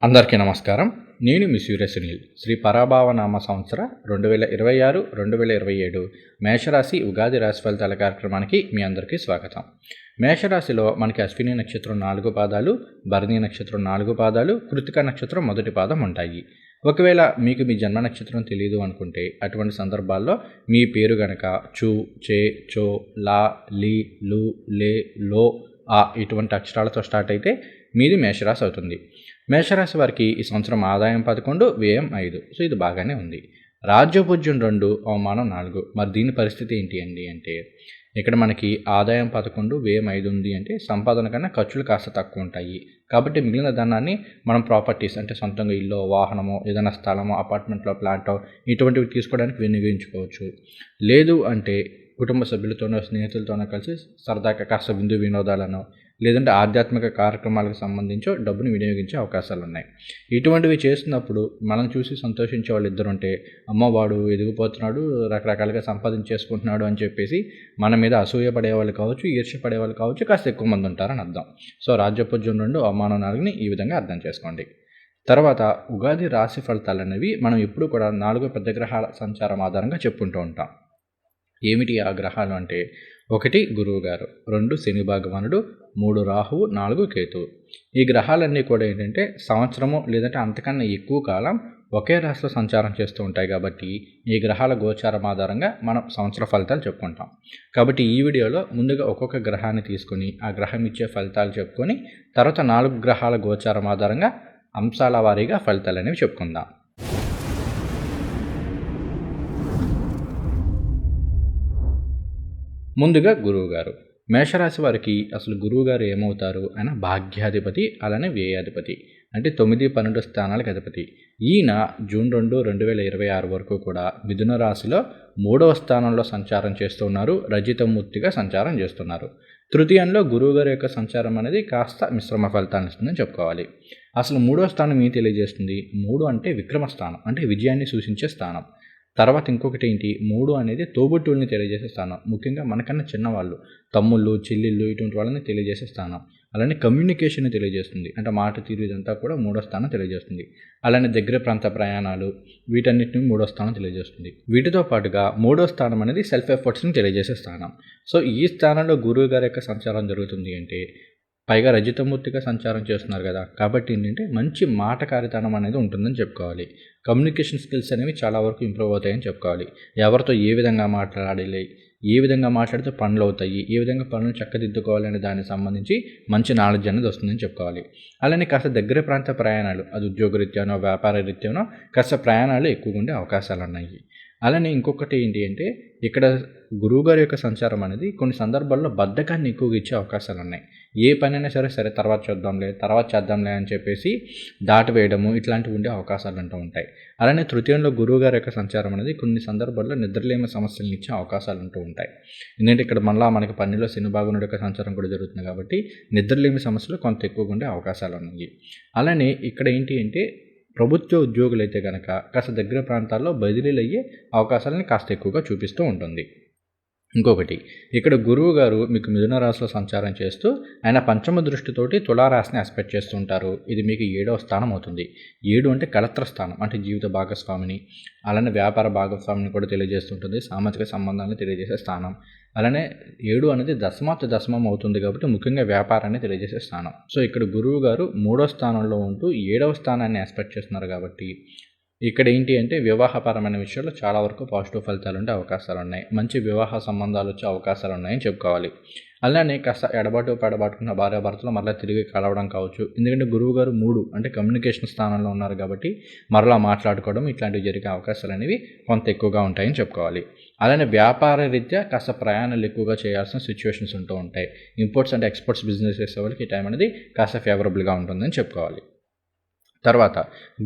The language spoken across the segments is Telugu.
అందరికీ నమస్కారం. నేను మీ సూర్యసునీల్. శ్రీ పరాభావనామ సంవత్సర 2026 2027 మేషరాశి ఉగాది రాశి ఫలితాల కార్యక్రమానికి మీ అందరికీ స్వాగతం. మేషరాశిలో మనకి అశ్విని నక్షత్రం 4 పాదాలు, భరణి నక్షత్రం 4 పాదాలు, కృతిక నక్షత్రం మొదటి పాదం ఉంటాయి. ఒకవేళ మీకు మీ జన్మ నక్షత్రం తెలియదు అనుకుంటే అటువంటి సందర్భాల్లో మీ పేరు గనక చు, చే, చో, లా, లీ, లు, లే, లో, ఆ ఇటువంటి అక్షరాలతో స్టార్ట్ అయితే మీది మేషరాశి అవుతుంది. మేషరాశి వారికి ఈ సంవత్సరం ఆదాయం 11, వ్యయం 5. సో ఇది బాగానే ఉంది. రాజ్యపూజ్యం 2, అవమానం 4. మరి దీని పరిస్థితి ఏంటి అండి అంటే ఇక్కడ మనకి ఆదాయం 11, వ్యయం 5 ఉంది అంటే సంపాదన కన్నా ఖర్చులు కాస్త తక్కువ ఉంటాయి. కాబట్టి మిగిలిన ధనాన్ని మనం ప్రాపర్టీస్ అంటే సొంతంగా ఇల్లు, వాహనమో, ఏదైనా స్థలమో, అపార్ట్మెంట్లో, ప్లాటో ఇటువంటివి తీసుకోవడానికి వినియోగించుకోవచ్చు. లేదు అంటే కుటుంబ సభ్యులతోనో, స్నేహితులతోనో కలిసి సరదాగా కాస్త విందు వినోదాలను లేదంటే ఆధ్యాత్మిక కార్యక్రమాలకు సంబంధించో డబ్బును వినియోగించే అవకాశాలు ఉన్నాయి. ఇటువంటివి చేస్తున్నప్పుడు మనం చూసి సంతోషించే వాళ్ళు ఇద్దరు ఉంటే అమ్మ వాడు ఎదిగిపోతున్నాడు, రకరకాలుగా సంపాదించేసుకుంటున్నాడు అని చెప్పేసి మన మీద అసూయ పడేవాళ్ళు కావచ్చు, ఈర్ష్య పడేవాళ్ళు కావచ్చు, కాస్త ఎక్కువ మంది ఉంటారని అర్థం. సో రాజ్యపూజ్యం 2, అవమానం 4ని ఈ విధంగా అర్థం చేసుకోండి. తర్వాత ఉగాది రాశి ఫలితాలు అనేవి మనం ఎప్పుడు కూడా 4 పెద్ద గ్రహాల సంచారం ఆధారంగా చెప్పుకుంటూ ఉంటాం. ఏమిటి ఆ గ్రహాలు అంటే 1 గురువు గారు, 2 శని భగవానుడు, 3 రాహువు, 4 కేతువు. ఈ గ్రహాలన్నీ కూడా ఏంటంటే సంవత్సరము లేదంటే అంతకన్నా ఎక్కువ కాలం ఒకే రాశిలో సంచారం చేస్తూ ఉంటాయి కాబట్టి ఈ గ్రహాల గోచారం ఆధారంగా మనం సంవత్సర ఫలితాలు చెప్పుకుంటాం. కాబట్టి ఈ వీడియోలో ముందుగా ఒక్కొక్క గ్రహాన్ని తీసుకొని ఆ గ్రహం ఇచ్చే ఫలితాలు చెప్పుకొని తర్వాత 4 గ్రహాల గోచారం ఆధారంగా అంశాల వారీగా ఫలితాలు అనేవి చెప్పుకుందాం. ముందుగా గురువుగారు. మేషరాశి వారికి అసలు గురువుగారు ఏమవుతారు? ఆయన భాగ్యాధిపతి, అలానే వ్యయాధిపతి, అంటే 9, 12 స్థానాలకు అధిపతి. ఈయన జూన్ 2, 2026 వరకు కూడా మిథున రాశిలో 3వ స్థానంలో సంచారం చేస్తున్నారు. రజితమూర్తిగా సంచారం చేస్తున్నారు. తృతీయంలో గురువుగారి యొక్క సంచారం అనేది కాస్త మిశ్రమ ఫలితాన్ని ఇస్తుందని చెప్పుకోవాలి. అసలు 3వ స్థానం ఏం తెలియజేస్తుంది? 3 అంటే విక్రమ స్థానం, అంటే విజయాన్ని సూచించే స్థానం. తర్వాత ఇంకొకటి ఏంటి, 3 అనేది తోబుట్టువుల్ని తెలియజేసే స్థానం. ముఖ్యంగా మనకన్నా చిన్నవాళ్ళు, తమ్ముళ్ళు, చెల్లిళ్ళు ఇటువంటి వాళ్ళని తెలియజేసే స్థానం. అలానే కమ్యూనికేషన్ తెలియజేస్తుంది, అంటే మాట తీరు ఇదంతా కూడా 3వ స్థానం తెలియజేస్తుంది. అలానే దగ్గర ప్రాంత ప్రయాణాలు వీటన్నిటిని 3వ స్థానం తెలియజేస్తుంది. వీటితో పాటుగా 3వ స్థానం అనేది సెల్ఫ్ ఎఫర్ట్స్ని తెలియజేసే స్థానం. సో ఈ స్థానంలో గురువు గారి యొక్క సంచారం జరుగుతుంది అంటే పైగా రజితమూర్తిగా సంచారం చేస్తున్నారు కదా, కాబట్టి ఏంటంటే మంచి మాటకారితనం అనేది ఉంటుందని చెప్పుకోవాలి. కమ్యూనికేషన్ స్కిల్స్ అనేవి చాలా వరకు ఇంప్రూవ్ అవుతాయని చెప్పుకోవాలి. ఎవరితో ఏ విధంగా మాట్లాడాలి, ఏ విధంగా మాట్లాడితే పనులు అవుతాయి, ఏ విధంగా పనులు చక్కదిద్దుకోవాలి అనే దానికి సంబంధించి మంచి నాలెడ్జ్ అనేది వస్తుందని చెప్పుకోవాలి. అలానే కాస్త దగ్గర ప్రాంత ప్రయాణాలు, అది ఉద్యోగరీత్యానో వ్యాపార రీత్యానో కాస్త ప్రయాణాలు ఎక్కువగా ఉండే అవకాశాలు ఉన్నాయి. అలానే ఇంకొకటి ఏంటి అంటే ఇక్కడ గురువుగారి యొక్క సంచారం అనేది కొన్ని సందర్భాల్లో బద్ధకాన్ని ఎక్కువగా ఇచ్చే అవకాశాలు ఉన్నాయి. ఏ పనైనా సరే తర్వాత చేద్దాంలే అని చెప్పేసి దాటివేయడము ఇట్లాంటివి ఉండే అవకాశాలు అంటూ ఉంటాయి. అలానే తృతీయంలో గురువుగారి యొక్క సంచారం అనేది కొన్ని సందర్భాల్లో నిద్రలేమి సమస్యలను ఇచ్చే అవకాశాలు ఉంటూ ఉంటాయి. ఎందుకంటే ఇక్కడ మనకి పన్నెలో శని భగవానుడి యొక్క సంచారం కూడా జరుగుతుంది కాబట్టి నిద్రలేమి సమస్యలు కొంత ఎక్కువగా ఉండే అవకాశాలు ఉన్నాయి. అలానే ఇక్కడ ఏంటి అంటే ప్రభుత్వ ఉద్యోగులైతే కనుక కాస్త దగ్గర ప్రాంతాల్లో బదిలీలు అయ్యే అవకాశాలని కాస్త ఎక్కువగా చూపిస్తూ ఉంటుంది. ఇంకొకటి ఇక్కడ గురువు గారు మీకు మిథున రాశిలో సంచారం చేస్తూ ఆయన పంచమ దృష్టితోటి తులారాశిని ఆస్పెక్ట్ చేస్తూ ఉంటారు. ఇది మీకు 7వ స్థానం అవుతుంది. 7 అంటే కలత్ర స్థానం, అంటే జీవిత భాగస్వామిని, అలానే వ్యాపార భాగస్వామిని కూడా తెలియజేస్తుంటుంది. సామాజిక సంబంధాలను తెలియజేసే స్థానం. అలానే 7 అనేది దశమం అవుతుంది కాబట్టి ముఖ్యంగా వ్యాపారాన్ని తెలియజేసే స్థానం. సో ఇక్కడ గురువు గారు 3వ స్థానంలో ఉంటూ 7వ స్థానాన్ని ఆస్పెక్ట్ చేస్తున్నారు కాబట్టి ఇక్కడ ఏంటి అంటే వివాహపరమైన విషయాల్లో చాలా వరకు పాజిటివ్ ఫలితాలు ఉండే అవకాశాలు ఉన్నాయి. మంచి వివాహ సంబంధాలు వచ్చే అవకాశాలు ఉన్నాయని చెప్పుకోవాలి. అలానే కాస్త పెడబాటుకున్న భార్యాభర్తలు మరలా తిరిగి కలవడం కావచ్చు. ఎందుకంటే గురువు గారు 3 అంటే కమ్యూనికేషన్ స్థానంలో ఉన్నారు కాబట్టి మరలా మాట్లాడుకోవడం ఇట్లాంటివి జరిగే అవకాశాలు అనేవి కొంత ఎక్కువగా ఉంటాయని చెప్పుకోవాలి. అలానే వ్యాపార రీత్యా కాస్త ప్రయాణాలు ఎక్కువగా చేయాల్సిన సిచ్యువేషన్స్ ఉంటూ ఉంటాయి. ఇంపోర్ట్స్ అండ్ ఎక్స్పోర్ట్స్ బిజినెస్ చేసే వాళ్ళకి ఈ టైం అనేది కాస్త ఫేవరబుల్గా ఉంటుందని చెప్పుకోవాలి. తర్వాత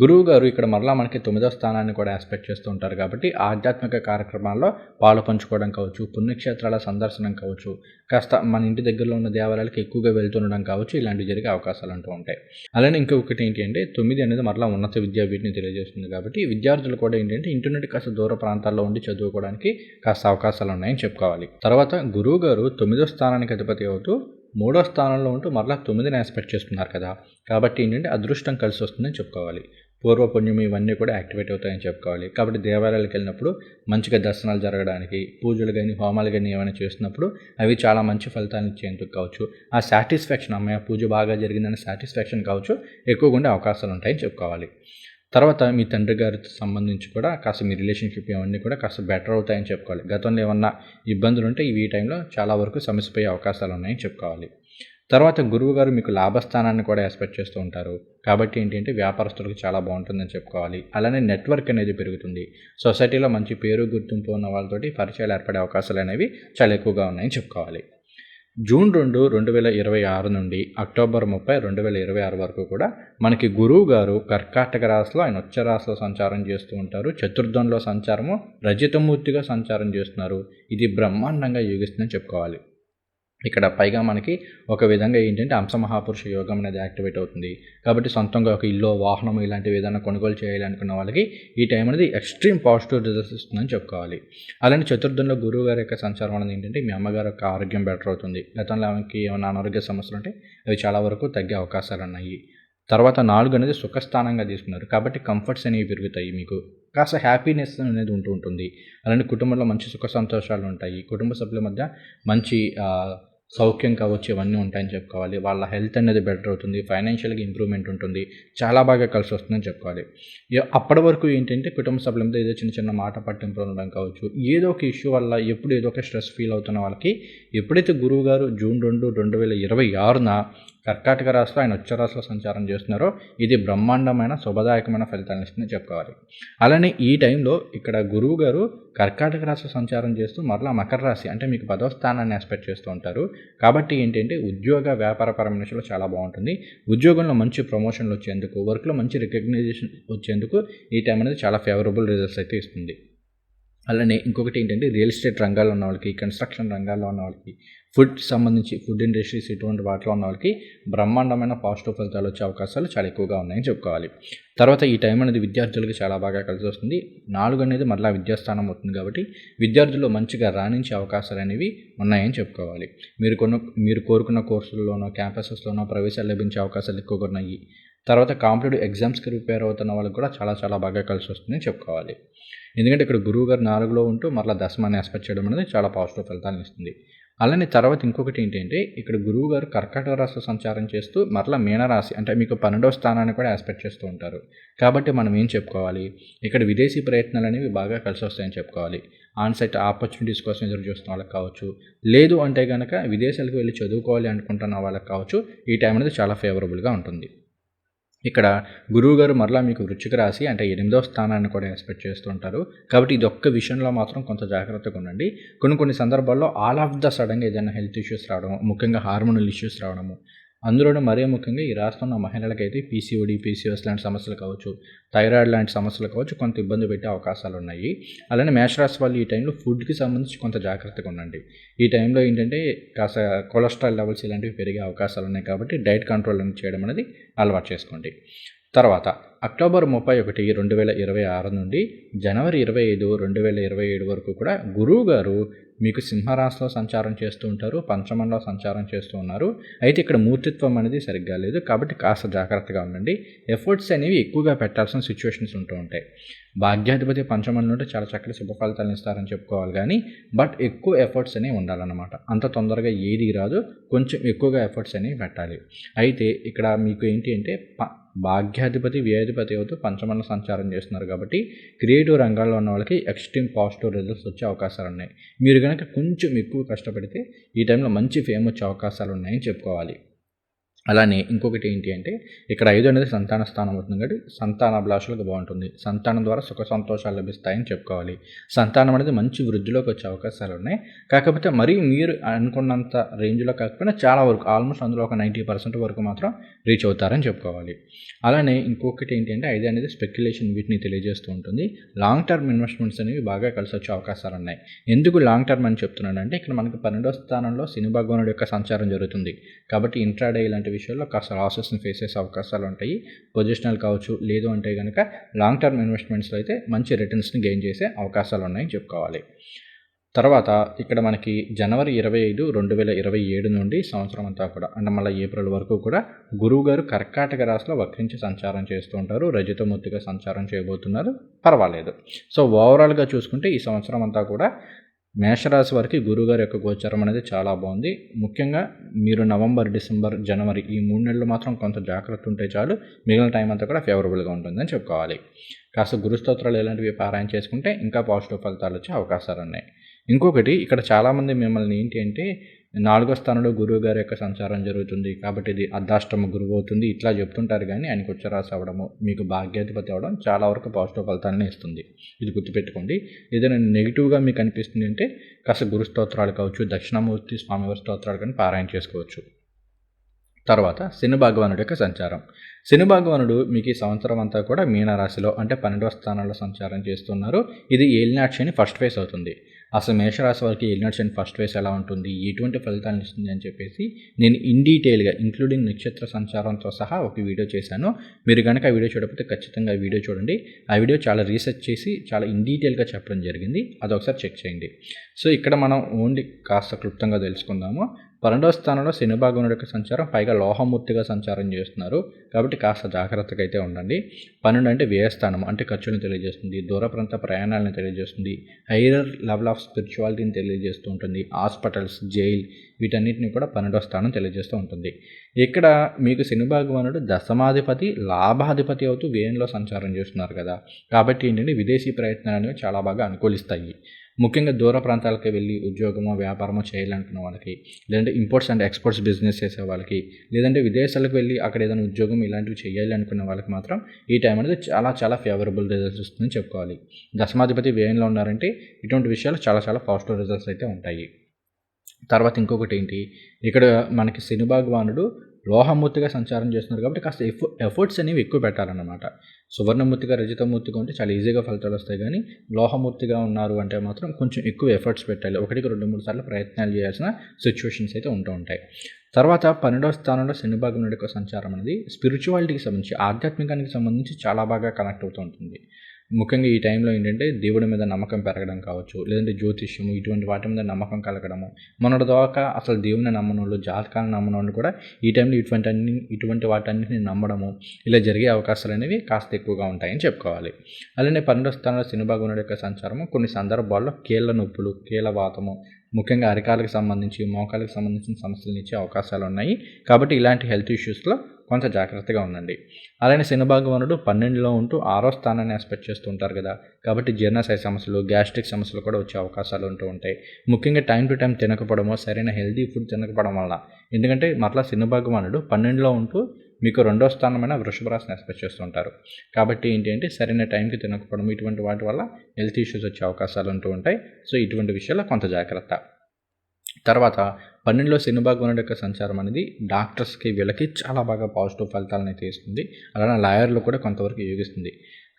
గురువు గారు ఇక్కడ మరలా మనకి 9వ స్థానాన్ని కూడా ఆస్పెక్ట్ చేస్తూ ఉంటారు కాబట్టి ఆధ్యాత్మిక కార్యక్రమాల్లో పాలు పంచుకోవడం కావచ్చు, పుణ్యక్షేత్రాల సందర్శనం కావచ్చు, కాస్త మన ఇంటి దగ్గరలో ఉన్న దేవాలయాలకు ఎక్కువగా వెళ్తుండడం కావచ్చు, ఇలాంటివి జరిగే అవకాశాలు అంటూ ఉంటాయి. అలానే ఇంకొకటి ఏంటి అంటే 9 అనేది మరలా ఉన్నత విద్యా వీటిని తెలియజేస్తుంది కాబట్టి విద్యార్థులు కూడా ఏంటంటే ఇంటి నుండి కాస్త దూర ప్రాంతాల్లో ఉండి చదువుకోవడానికి కాస్త అవకాశాలు ఉన్నాయని చెప్పుకోవాలి. తర్వాత గురువు గారు 9వ స్థానానికి అధిపతి అవుతూ మూడో స్థానంలో ఉంటూ మరలా 9ని ఆస్పెక్ట్ చేస్తున్నారు కదా, కాబట్టి ఏంటంటే అదృష్టం కలిసి వస్తుందని చెప్పుకోవాలి. పూర్వపుణ్యం ఇవన్నీ కూడా యాక్టివేట్ అవుతాయని చెప్పుకోవాలి. కాబట్టి దేవాలయాలకు వెళ్ళినప్పుడు మంచిగా దర్శనాలు జరగడానికి, పూజలు కానీ హోమాలు కానీ ఏమైనా చేస్తున్నప్పుడు అవి చాలా మంచి ఫలితాలను ఇచ్చేందుకు కావచ్చు, ఆ సాటిస్ఫాక్షన్ అమ్మాయి పూజ బాగా జరిగిందనే సాటిస్ఫాక్షన్ కావచ్చు ఎక్కువగా ఉండే అవకాశాలు ఉంటాయని చెప్పుకోవాలి. తర్వాత మీ తండ్రి గారితో సంబంధించి కూడా కాస్త మీ రిలేషన్షిప్ ఇవన్నీ కూడా కాస్త బెటర్ అవుతాయని చెప్పుకోవాలి. గతంలో ఏమన్నా ఇబ్బందులు ఉంటే ఇవి ఈ టైంలో చాలా వరకు సమసిపోయే అవకాశాలు ఉన్నాయని చెప్పుకోవాలి. తర్వాత గురువు గారు మీకు లాభస్థానాన్ని కూడా ఎక్స్పెక్ట్ చేస్తూ ఉంటారు. కాబట్టి ఏంటంటే వ్యాపారస్తులకు చాలా బాగుంటుందని చెప్పుకోవాలి. అలానే నెట్వర్క్ అనేది పెరుగుతుంది. సొసైటీలో మంచి పేరు గుర్తింపు ఉన్న వాళ్ళతోటి పరిచయాలు ఏర్పడే అవకాశాలు అనేవి చాలా ఎక్కువగా ఉన్నాయని చెప్పుకోవాలి. జూన్ 2, 2026 నుండి అక్టోబర్ 30, 2026 వరకు కూడా మనకి గురువు గారు కర్కాటక రాశిలో ఆయన ఉచ్చ రాశిలో సంచారం చేస్తూ ఉంటారు. చతుర్థంలో సంచారము రజితమూర్తిగా సంచారం చేస్తున్నారు. ఇది బ్రహ్మాండంగా యోగిస్తుందని చెప్పుకోవాలి. ఇక్కడ పైగా మనకి ఒక విధంగా ఏంటంటే అంశమహాపురుష యోగం అనేది యాక్టివేట్ అవుతుంది. కాబట్టి సొంతంగా ఒక ఇల్లు, వాహనం ఇలాంటివి ఏదైనా కొనుగోలు చేయాలనుకున్న వాళ్ళకి ఈ టైం అనేది ఎక్స్ట్రీమ్ పాజిటివ్ రిజల్ట్స్ ఇస్తుందని చెప్పుకోవాలి. అలానే చతుర్థంలో గురువు గారి యొక్క సంచారం అనేది ఏంటంటే మీ అమ్మగారి యొక్క ఆరోగ్యం బెటర్ అవుతుంది. గతంలో ఆమెకి ఏమైనా అనారోగ్య సమస్యలు ఉంటే అవి చాలా వరకు తగ్గే అవకాశాలు ఉన్నాయి. తర్వాత 4 అనేది సుఖస్థానంగా తీసుకున్నారు. కాబట్టి కంఫర్ట్స్ అనేవి పెరుగుతాయి. మీకు కాస్త హ్యాపీనెస్ అనేది ఉంటూ ఉంటుంది. అలానే కుటుంబంలో మంచి సుఖ సంతోషాలు ఉంటాయి. కుటుంబ సభ్యుల మధ్య మంచి సౌఖ్యం కావచ్చు ఇవన్నీ ఉంటాయని చెప్పుకోవాలి. వాళ్ళ హెల్త్ అనేది బెటర్ అవుతుంది. ఫైనాన్షియల్గా ఇంప్రూవ్మెంట్ ఉంటుంది. చాలా బాగా కలిసి వస్తుందని చెప్పుకోవాలి. అప్పటి వరకు ఏంటంటే కుటుంబ సభ్యుల మీద ఏదో చిన్న చిన్న మాట పట్టింపులు ఉండడం కావచ్చు, ఏదో ఒక ఇష్యూ వల్ల ఎప్పుడు ఏదో ఒక స్ట్రెస్ ఫీల్ అవుతున్న వాళ్ళకి ఎప్పుడైతే గురువు గారు జూన్ 2, 2026న కర్కాటక రాశిలో ఆయన ఉచ్చ రాశిలో సంచారం చేస్తున్నారో ఇది బ్రహ్మాండమైన శుభదాయకమైన ఫలితాలను ఇస్తుందని చెప్పుకోవాలి. అలానే ఈ టైంలో ఇక్కడ గురువు గారు కర్కాటక రాశిలో సంచారం చేస్తూ మరలా మకర రాశి అంటే మీకు 10వ స్థానాన్ని ఎక్స్పెక్ట్ చేస్తూ ఉంటారు. కాబట్టి ఏంటంటే ఉద్యోగ వ్యాపారపరమైన విషయంలో చాలా బాగుంటుంది. ఉద్యోగంలో మంచి ప్రమోషన్లు వచ్చేందుకు, వర్క్లో మంచి రికగ్నైజేషన్ వచ్చేందుకు ఈ టైం అనేది చాలా ఫేవరబుల్ రిజల్ట్స్ అయితే ఇస్తుంది. అలానే ఇంకొకటి ఏంటంటే రియల్ ఎస్టేట్ రంగాల్లో ఉన్న వాళ్ళకి, కన్స్ట్రక్షన్ రంగాల్లో ఉన్న వాళ్ళకి, ఫుడ్ ఇండస్ట్రీస్ ఇటువంటి వాటిలో ఉన్న వాళ్ళకి బ్రహ్మాండమైన పాజిటివ్ ఫలితాలు వచ్చే అవకాశాలు చాలా ఎక్కువగా ఉన్నాయని చెప్పుకోవాలి. తర్వాత ఈ టైం అనేది విద్యార్థులకు చాలా బాగా కలిసి వస్తుంది. 4 అనేది మరలా విద్యాస్థానం అవుతుంది. కాబట్టి విద్యార్థులు మంచిగా రాణించే అవకాశాలు అనేవి ఉన్నాయని చెప్పుకోవాలి. మీరు కోరుకున్న కోర్సుల్లోనో, క్యాంపసెస్లోనో ప్రవేశాలు లభించే అవకాశాలు ఎక్కువగా ఉన్నాయి. తర్వాత కాంపిటేటివ్ ఎగ్జామ్స్కి ప్రిపేర్ అవుతున్న వాళ్ళకి కూడా చాలా చాలా బాగా కలిసి వస్తుందని చెప్పుకోవాలి. ఎందుకంటే ఇక్కడ గురువు గారు 4లో ఉంటూ మరలా దశమాన్ని ఎక్స్పెక్ట్ చేయడం అనేది చాలా పాజిటివ్ ఫలితాలను ఇస్తుంది. అలానే తర్వాత ఇంకొకటి ఏంటంటే ఇక్కడ గురువు గారు కర్కాటక రాశిలో సంచారం చేస్తూ మరలా మీనరాశి అంటే మీకు 12వ స్థానాన్ని కూడా ఎక్స్పెక్ట్ చేస్తూ ఉంటారు. కాబట్టి మనం ఏం చెప్పుకోవాలి, ఇక్కడ విదేశీ ప్రయత్నాలు అనేవి బాగా కలిసి వస్తాయని చెప్పుకోవాలి. ఆన్సైట్ ఆపర్చునిటీస్ కోసం ఎదురు చూస్తున్న వాళ్ళకి కావచ్చు, లేదు అంటే కనుక విదేశాలకు వెళ్ళి చదువుకోవాలి అనుకుంటున్న వాళ్ళకి కావచ్చు, ఈ టైం అనేది చాలా ఫేవరబుల్గా ఉంటుంది. ఇక్కడ గురువుగారు మరలా మీకు వృశ్చిక రాశి అంటే 8వ స్థానాన్ని కూడా ఎక్స్పెక్ట్ చేస్తూ ఉంటారు. కాబట్టి ఇది ఒక్క విషయంలో మాత్రం కొంత జాగ్రత్తగా ఉండండి. కొన్ని సందర్భాల్లో ఆల్ ఆఫ్ ద సడన్గా ఏదైనా హెల్త్ ఇష్యూస్ రావడం, ముఖ్యంగా హార్మోనల్ ఇష్యూస్ రావడము, అందులోనూ మరీ ముఖ్యంగా ఈ రాష్ట్రంలో మహిళలకైతే పీసీఓడి, పీసీఓఎస్ లాంటి సమస్యలు కావచ్చు, థైరాయిడ్ లాంటి సమస్యలు కావచ్చు కొంత ఇబ్బంది పెట్టే అవకాశాలు ఉన్నాయి. అలానే మేషరాశి వాళ్ళు ఈ టైంలో ఫుడ్కి సంబంధించి కొంత జాగ్రత్తగా ఉండండి. ఈ టైంలో ఏంటంటే కాస్త కొలెస్ట్రాల్ లెవెల్స్ ఇలాంటివి పెరిగే అవకాశాలు ఉన్నాయి. కాబట్టి డైట్ కంట్రోల్ చేయడం అనేది అలవాటు చేసుకోండి. తర్వాత అక్టోబర్ 31, 2026 నుండి జనవరి 25, 2027 వరకు కూడా గురువు గారు మీకు సింహరాశిలో సంచారం చేస్తూ ఉంటారు. పంచమంలో సంచారం చేస్తూ ఉన్నారు. అయితే ఇక్కడ మూర్తిత్వం అనేది సరిగ్గా లేదు. కాబట్టి కాస్త జాగ్రత్తగా ఉండండి. ఎఫర్ట్స్ అనేవి ఎక్కువగా పెట్టాల్సిన సిచ్యువేషన్స్ ఉంటూ ఉంటాయి. భాగ్యాధిపతి పంచమంలో ఉంటే చాలా చక్కటి శుభ ఫలితాలను ఇస్తారని చెప్పుకోవాలి. కానీ బట్ ఎక్కువ ఎఫర్ట్స్ అనేవి ఉండాలన్నమాట. అంత తొందరగా ఏది రాదు. కొంచెం ఎక్కువగా ఎఫర్ట్స్ అనేవి పెట్టాలి. అయితే ఇక్కడ మీకు ఏంటి అంటే భాగ్యాధిపతి వ్యయాధిపతి అవుతూ పంచమంలో సంచారం చేస్తున్నారు. కాబట్టి క్రియేటివ్ రంగాల్లో ఉన్న వాళ్ళకి ఎక్స్ట్రీమ్ పాజిటివ్ రిజల్ట్స్ వచ్చే అవకాశాలు ఉన్నాయి. మీరు కనుక కొంచెం ఎక్కువ కష్టపడితే ఈ టైంలో మంచి ఫేమ్ వచ్చే అవకాశాలు ఉన్నాయని చెప్పుకోవాలి. అలానే ఇంకొకటి ఏంటి అంటే ఇక్కడ 5 అనేది సంతాన స్థానం అవుతుంది. కాబట్టి సంతానాభిలాషులకు బాగుంటుంది. సంతానం ద్వారా సుఖ సంతోషాలు లభిస్తాయని చెప్పుకోవాలి. సంతానం అనేది మంచి వృద్ధిలోకి వచ్చే అవకాశాలు ఉన్నాయి. కాకపోతే మరీ మీరు అనుకున్నంత రేంజ్లో కాకపోయినా చాలా వరకు ఆల్మోస్ట్ అందులో ఒక 90% వరకు మాత్రం రీచ్ అవుతారని చెప్పుకోవాలి. అలానే ఇంకొకటి ఏంటి అంటే 5 అనేది స్పెక్యులేషన్ వీటిని తెలియజేస్తూ ఉంటుంది. లాంగ్ టర్మ్ ఇన్వెస్ట్మెంట్స్ అనేవి బాగా కలిసి వచ్చే అవకాశాలు ఉన్నాయి. ఎందుకు లాంగ్ టర్మ్ అని చెప్తున్నానంటే ఇక్కడ మనకి 12వ స్థానంలో శని భగవానుడి యొక్క సంచారం జరుగుతుంది. కాబట్టి ఇంట్రాడే ఇలాంటి విషయాల్లో కాస్త లాసెస్ని ఫేస్ చేసే అవకాశాలు ఉంటాయి. పొజిషనల్ కావచ్చు, లేదు అంటే కనుక లాంగ్ టర్మ్ ఇన్వెస్ట్మెంట్స్లో అయితే మంచి రిటర్న్స్ని గెయిన్ చేసే అవకాశాలు ఉన్నాయని చెప్పుకోవాలి. తర్వాత ఇక్కడ మనకి జనవరి 25, 2027 నుండి సంవత్సరం అంతా కూడా అంటే మళ్ళీ ఏప్రిల్ వరకు కూడా గురువు గారు కర్కాటక రాశిలో వక్రించి సంచారం చేస్తూ ఉంటారు. రజతమూర్తిగా సంచారం చేయబోతున్నారు. పర్వాలేదు. సో ఓవరాల్గా చూసుకుంటే ఈ సంవత్సరం అంతా కూడా మేషరాశి వారికి గురువుగారి యొక్క గోచారం అనేది చాలా బాగుంది. ముఖ్యంగా మీరు నవంబర్, డిసెంబర్, జనవరి ఈ 3 నెలలు మాత్రం కొంత జాగ్రత్త ఉంటే చాలు. మిగిలిన టైం అంతా కూడా ఫేవరబుల్గా ఉంటుందని చెప్పుకోవాలి. కాస్త గురు స్తోత్రాలు ఇలాంటివి పారాయణ చేసుకుంటే ఇంకా పాజిటివ్ ఫలితాలు వచ్చే అవకాశాలు ఉన్నాయి. ఇంకొకటి ఇక్కడ చాలామంది మిమ్మల్ని ఏంటి అంటే 4వ స్థానంలో గురువు గారి యొక్క సంచారం జరుగుతుంది కాబట్టి ఇది అర్ధాష్టమ గురువు అవుతుంది ఇట్లా చెప్తుంటారు. కానీ ఆయనకు ఉచ్చరాశి అవ్వడము, మీకు భాగ్యాధిపతి అవ్వడం చాలా వరకు పాజిటివ్ ఫలితాలను ఇస్తుంది. ఇది గుర్తుపెట్టుకోండి. ఏదైనా నెగిటివ్గా మీకు అనిపిస్తుంది అంటే కాస్త గురు స్తోత్రాలు కావచ్చు, దక్షిణామూర్తి స్వామివారి స్తోత్రాలు కానీ పారాయణ చేసుకోవచ్చు. తర్వాత శని భగవానుడి యొక్క సంచారం. శని భగవానుడు మీకు ఈ సంవత్సరం అంతా కూడా మీనరాశిలో అంటే 12వ స్థానంలో సంచారం చేస్తున్నారు. ఇది ఏలినాటి శని ఫస్ట్ ఫేజ్ అవుతుంది. అసలు మేషరాశి వారికి ఏలినాటి శని ఫస్ట్ ఫేజ్ ఎలా ఉంటుంది, ఎటువంటి ఫలితాలను ఇస్తుంది అని చెప్పేసి నేను ఇన్ డీటెయిల్గా ఇంక్లూడింగ్ నక్షత్ర సంచారంతో సహా ఒక వీడియో చేశాను. మీరు కనుక ఆ వీడియో చూడకపోతే ఖచ్చితంగా ఆ వీడియో చూడండి. ఆ వీడియో చాలా రీసెర్చ్ చేసి చాలా ఇన్ డీటెయిల్గా చెప్పడం జరిగింది. అదొకసారి చెక్ చేయండి. సో ఇక్కడ మనం ఓన్లీ కాస్త క్లుప్తంగా తెలుసుకుందాము. 12వ స్థానంలో శని భగవానుడి యొక్క సంచారం, పైగా లోహమూర్తిగా సంచారం చేస్తున్నారు కాబట్టి కాస్త జాగ్రత్తగా అయితే ఉండండి. 12 అంటే వ్యయస్థానం అంటే ఖర్చులను తెలియజేస్తుంది, దూర ప్రాంత ప్రయాణాలను తెలియజేస్తుంది, హైయర్ లెవెల్ ఆఫ్ స్పిరిచువాలిటీని తెలియజేస్తూ ఉంటుంది, హాస్పిటల్స్, జైల్ వీటన్నిటిని కూడా 12వ స్థానం తెలియజేస్తూ ఉంటుంది. ఇక్కడ మీకు శని భగవానుడు దశమాధిపతి, లాభాధిపతి అవుతూ వ్యయంలో సంచారం చేస్తున్నారు కదా, కాబట్టి ఏంటంటే విదేశీ ప్రయత్నాలు అనేవి చాలా బాగా అనుకూలిస్తాయి. ముఖ్యంగా దూర ప్రాంతాలకు వెళ్ళి ఉద్యోగమో వ్యాపారమో చేయాలనుకున్న వాళ్ళకి, లేదంటే ఇంపోర్ట్స్ అండ్ ఎక్స్పోర్ట్స్ బిజినెస్ చేసే వాళ్ళకి, లేదంటే విదేశాలకు వెళ్ళి అక్కడ ఏదైనా ఉద్యోగం ఇలాంటివి చేయాలి అనుకున్న వాళ్ళకి మాత్రం ఈ టైం అనేది చాలా చాలా ఫేవరబుల్ రిజల్ట్స్ ఇస్తుందని చెప్పుకోవాలి. దశమాధిపతి వ్యయంలో ఉన్నారంటే ఇటువంటి విషయాలు చాలా చాలా పాజిటివ్ రిజల్ట్స్ అయితే ఉంటాయి. తర్వాత ఇంకొకటి ఏంటి, ఇక్కడ మనకి శని భగవానుడు లోహమూర్తిగా సంచారం చేస్తున్నారు కాబట్టి కాస్త ఎఫర్ట్స్ అనేవి ఎక్కువ పెట్టాలన్నమాట. సువర్ణమూర్తిగా, రజతమూర్తిగా ఉంటే చాలా ఈజీగా ఫలితాలు వస్తాయి. కానీ లోహమూర్తిగా ఉన్నారు అంటే మాత్రం కొంచెం ఎక్కువ ఎఫర్ట్స్ పెట్టాలి. 1, 2, 3 సార్లు ప్రయత్నాలు చేయాల్సిన సిచ్యువేషన్స్ అయితే ఉంటూ ఉంటాయి. తర్వాత 12వ స్థానంలో శని భగవానుడి యొక్క సంచారం అనేది స్పిరిచువాలిటీకి సంబంధించి, ఆధ్యాత్మికానికి సంబంధించి చాలా బాగా కనెక్ట్ అవుతూ ఉంటుంది. ముఖ్యంగా ఈ టైంలో ఏంటంటే దేవుడి మీద నమ్మకం పెరగడం కావచ్చు, లేదంటే జ్యోతిష్యము ఇటువంటి వాటి మీద నమ్మకం కలగడము. మొన్నటి దాకా అసలు దేవుని నమ్మనోళ్ళు, జాతకాలను నమ్మనోళ్ళు కూడా ఈ టైంలో ఇటువంటి వాటన్నిటిని నమ్మడము ఇలా జరిగే అవకాశాలు అనేవి కాస్త ఎక్కువగా ఉంటాయని చెప్పుకోవాలి. అలానే 12వ స్థానంలో శని భగవానుడి యొక్క సంచారము కొన్ని సందర్భాల్లో కీళ్ళ నొప్పులు, కీళ్ళవాతము, ముఖ్యంగా అరికాలకు సంబంధించి, మోకాలకు సంబంధించిన సమస్యలు ఇచ్చే అవకాశాలు ఉన్నాయి. కాబట్టి ఇలాంటి హెల్త్ ఇష్యూస్లో కొంత జాగ్రత్తగా ఉండండి. అలానే శని భగవానుడు 12లో ఉంటూ 6వ స్థానాన్ని ఎక్స్పెక్ట్ చేస్తూ ఉంటారు కదా, కాబట్టి జీర్ణశయ సమస్యలు, గ్యాస్ట్రిక్ సమస్యలు కూడా వచ్చే అవకాశాలు ఉంటూ ఉంటాయి. ముఖ్యంగా టైం టు టైం తినకపోవడమో, సరైన హెల్తీ ఫుడ్ తినకపోవడం వల్ల. ఎందుకంటే మరలా శని భగవానుడు 12లో ఉంటూ మీకు 2వ స్థానమైన వృషభ రాశిని ఎక్స్పెక్ట్ చేస్తూ ఉంటారు. కాబట్టి ఏంటి అంటే సరైన టైంకి తినకపోవడం ఇటువంటి వాటి వల్ల హెల్త్ ఇష్యూస్ వచ్చే అవకాశాలు ఉంటూ ఉంటాయి. సో ఇటువంటి విషయాల్లో కొంత జాగ్రత్త. తర్వాత 12లో శని భగవానుడి యొక్క సంచారం అనేది డాక్టర్స్కి, వీళ్ళకి చాలా బాగా పాజిటివ్ ఫలితాలను అయితే ఇస్తుంది. అలానే లాయర్లు కూడా కొంతవరకు యోగిస్తుంది.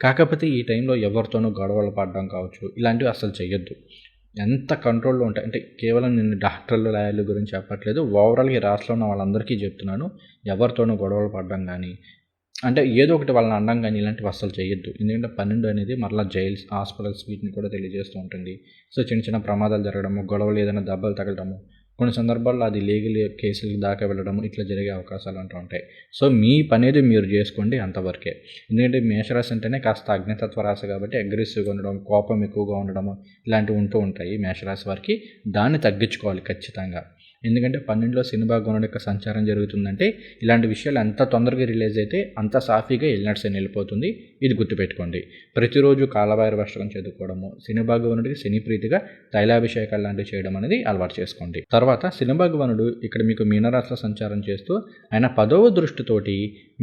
కాకపోతే ఈ టైంలో ఎవరితోనూ గొడవలు పడడం కావచ్చు ఇలాంటివి అస్సలు చేయొద్దు. ఎంత కంట్రోల్లో ఉంటాయి అంటే కేవలం నేను డాక్టర్లు, లాయర్ల గురించి చెప్పట్లేదు, ఓవరాల్గా ఈ రాష్ట్రంలో ఉన్న వాళ్ళందరికీ చెప్తున్నాను. ఎవరితోనూ గొడవలు పడడం కానీ, అంటే ఏదో ఒకటి వాళ్ళని అనడం కానీ ఇలాంటివి అస్సలు చేయొద్దు. ఎందుకంటే 12 అనేది మరలా జైల్స్, హాస్పిటల్స్ వీటిని కూడా తెలియజేస్తూ ఉంటుంది. సో చిన్న చిన్న ప్రమాదాలు జరగడము, గొడవలు ఏదైనా దెబ్బలు తగలడము, కొన్ని సందర్భాల్లో అది లీగల్ కేసుల దాకా వెళ్ళడం ఇట్లా జరిగే అవకాశాలు అంటూ ఉంటాయి. సో మీ పనేది మీరు చేసుకోండి అంతవరకే. ఎందుకంటే మేషరాశి అంటేనే కాస్త అగ్నితత్వ రాశి కాబట్టి అగ్రెసివ్గా ఉండడం, కోపం ఎక్కువగా ఉండడము ఇలాంటివి ఉంటూ ఉంటాయి మేషరాశి వారికి. దాన్ని తగ్గించుకోవాలి ఖచ్చితంగా. ఎందుకంటే 12లో శని భగవానుడి యొక్క సంచారం జరుగుతుందంటే ఇలాంటి విషయాలు ఎంత తొందరగా రిలీజ్ అయితే అంత సాఫీగా ఏలినాటి శని వెళ్ళిపోతుంది. ఇది గుర్తుపెట్టుకోండి. ప్రతిరోజు కాలభైరవ అష్టకం చదువుకోవడము, శని భగవానుడికి శని ప్రీతిగా తైలాభిషేకాలు లాంటివి చేయడం అనేది అలవాటు చేసుకోండి. తర్వాత శని భగవానుడు ఇక్కడ మీకు మీనరాశిలో సంచారం చేస్తూ ఆయన 10వ దృష్టితోటి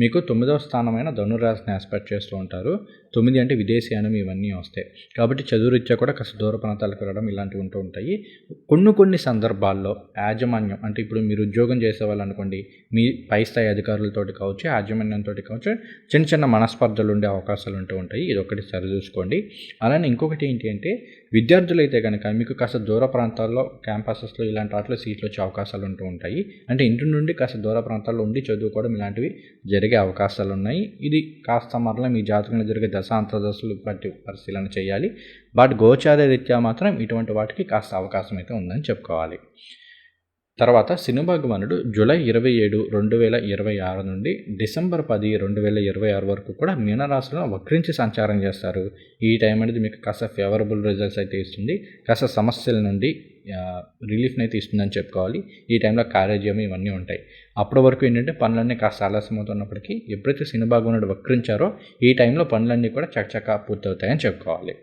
మీకు 9వ స్థానమైన ధనురాశిని ఎక్స్పెక్ట్ చేస్తూ ఉంటారు. 9 అంటే విదేశీయానం ఇవన్నీ వస్తాయి. కాబట్టి చదువురీత్యా కూడా కాస్త దూర ప్రాంతాలకు వెళ్ళడం ఇలాంటివి ఉంటూ ఉంటాయి. కొన్ని సందర్భాల్లో యాజమాన్యం అంటే ఇప్పుడు మీరు ఉద్యోగం చేసేవాళ్ళు అనుకోండి, మీ పై స్థాయి అధికారులతోటి కావచ్చు, యాజమాన్యంతో కావచ్చు, చిన్న చిన్న మనస్పర్ధలు ఉండే అవకాశాలు ఉంటూ ఉంటాయి. ఇది ఒకటి సరిచూసుకోండి. అలానే ఇంకొకటి ఏంటి అంటే విద్యార్థులైతే కనుక మీకు కాస్త దూర ప్రాంతాల్లో క్యాంపసెస్లో ఇలాంటి వాటిలో సీట్లు వచ్చే అవకాశాలు ఉంటూ ఉంటాయి. అంటే ఇంటి నుండి కాస్త దూర ప్రాంతాల్లో ఉండి చదువుకోవడం ఇలాంటివి జరిగే అవకాశాలు ఉన్నాయి. ఇది కాస్త మరలా మీ జాతకంలో జరిగే దశ అంతర్దశలు బట్టి పరిశీలన చేయాలి. బట్ గోచార రీత్యా మాత్రం ఇటువంటి వాటికి కాస్త అవకాశం అయితే ఉందని చెప్పుకోవాలి. తర్వాత శని భగవానుడు జూలై 27, 2026 నుండి డిసెంబర్ 10, 2026 వరకు కూడా మీనరాశిలో వక్రించి సంచారం చేస్తారు. ఈ టైం అనేది మీకు కాస్త ఫేవరబుల్ రిజల్ట్స్ అయితే ఇస్తుంది. కాస్త సమస్యల నుండి రిలీఫ్ని అయితే ఇస్తుందని చెప్పుకోవాలి. ఈ టైంలో కార్యజయం ఇవన్నీ ఉంటాయి. అప్పటి వరకు ఏంటంటే పనులన్నీ కాస్త ఆలస్యమవుతున్నప్పటికీ ఎప్పుడైతే శని భగవానుడు వక్రించారో ఈ టైంలో పనులన్నీ కూడా చకచకా పూర్తవుతాయని చెప్పుకోవాలి.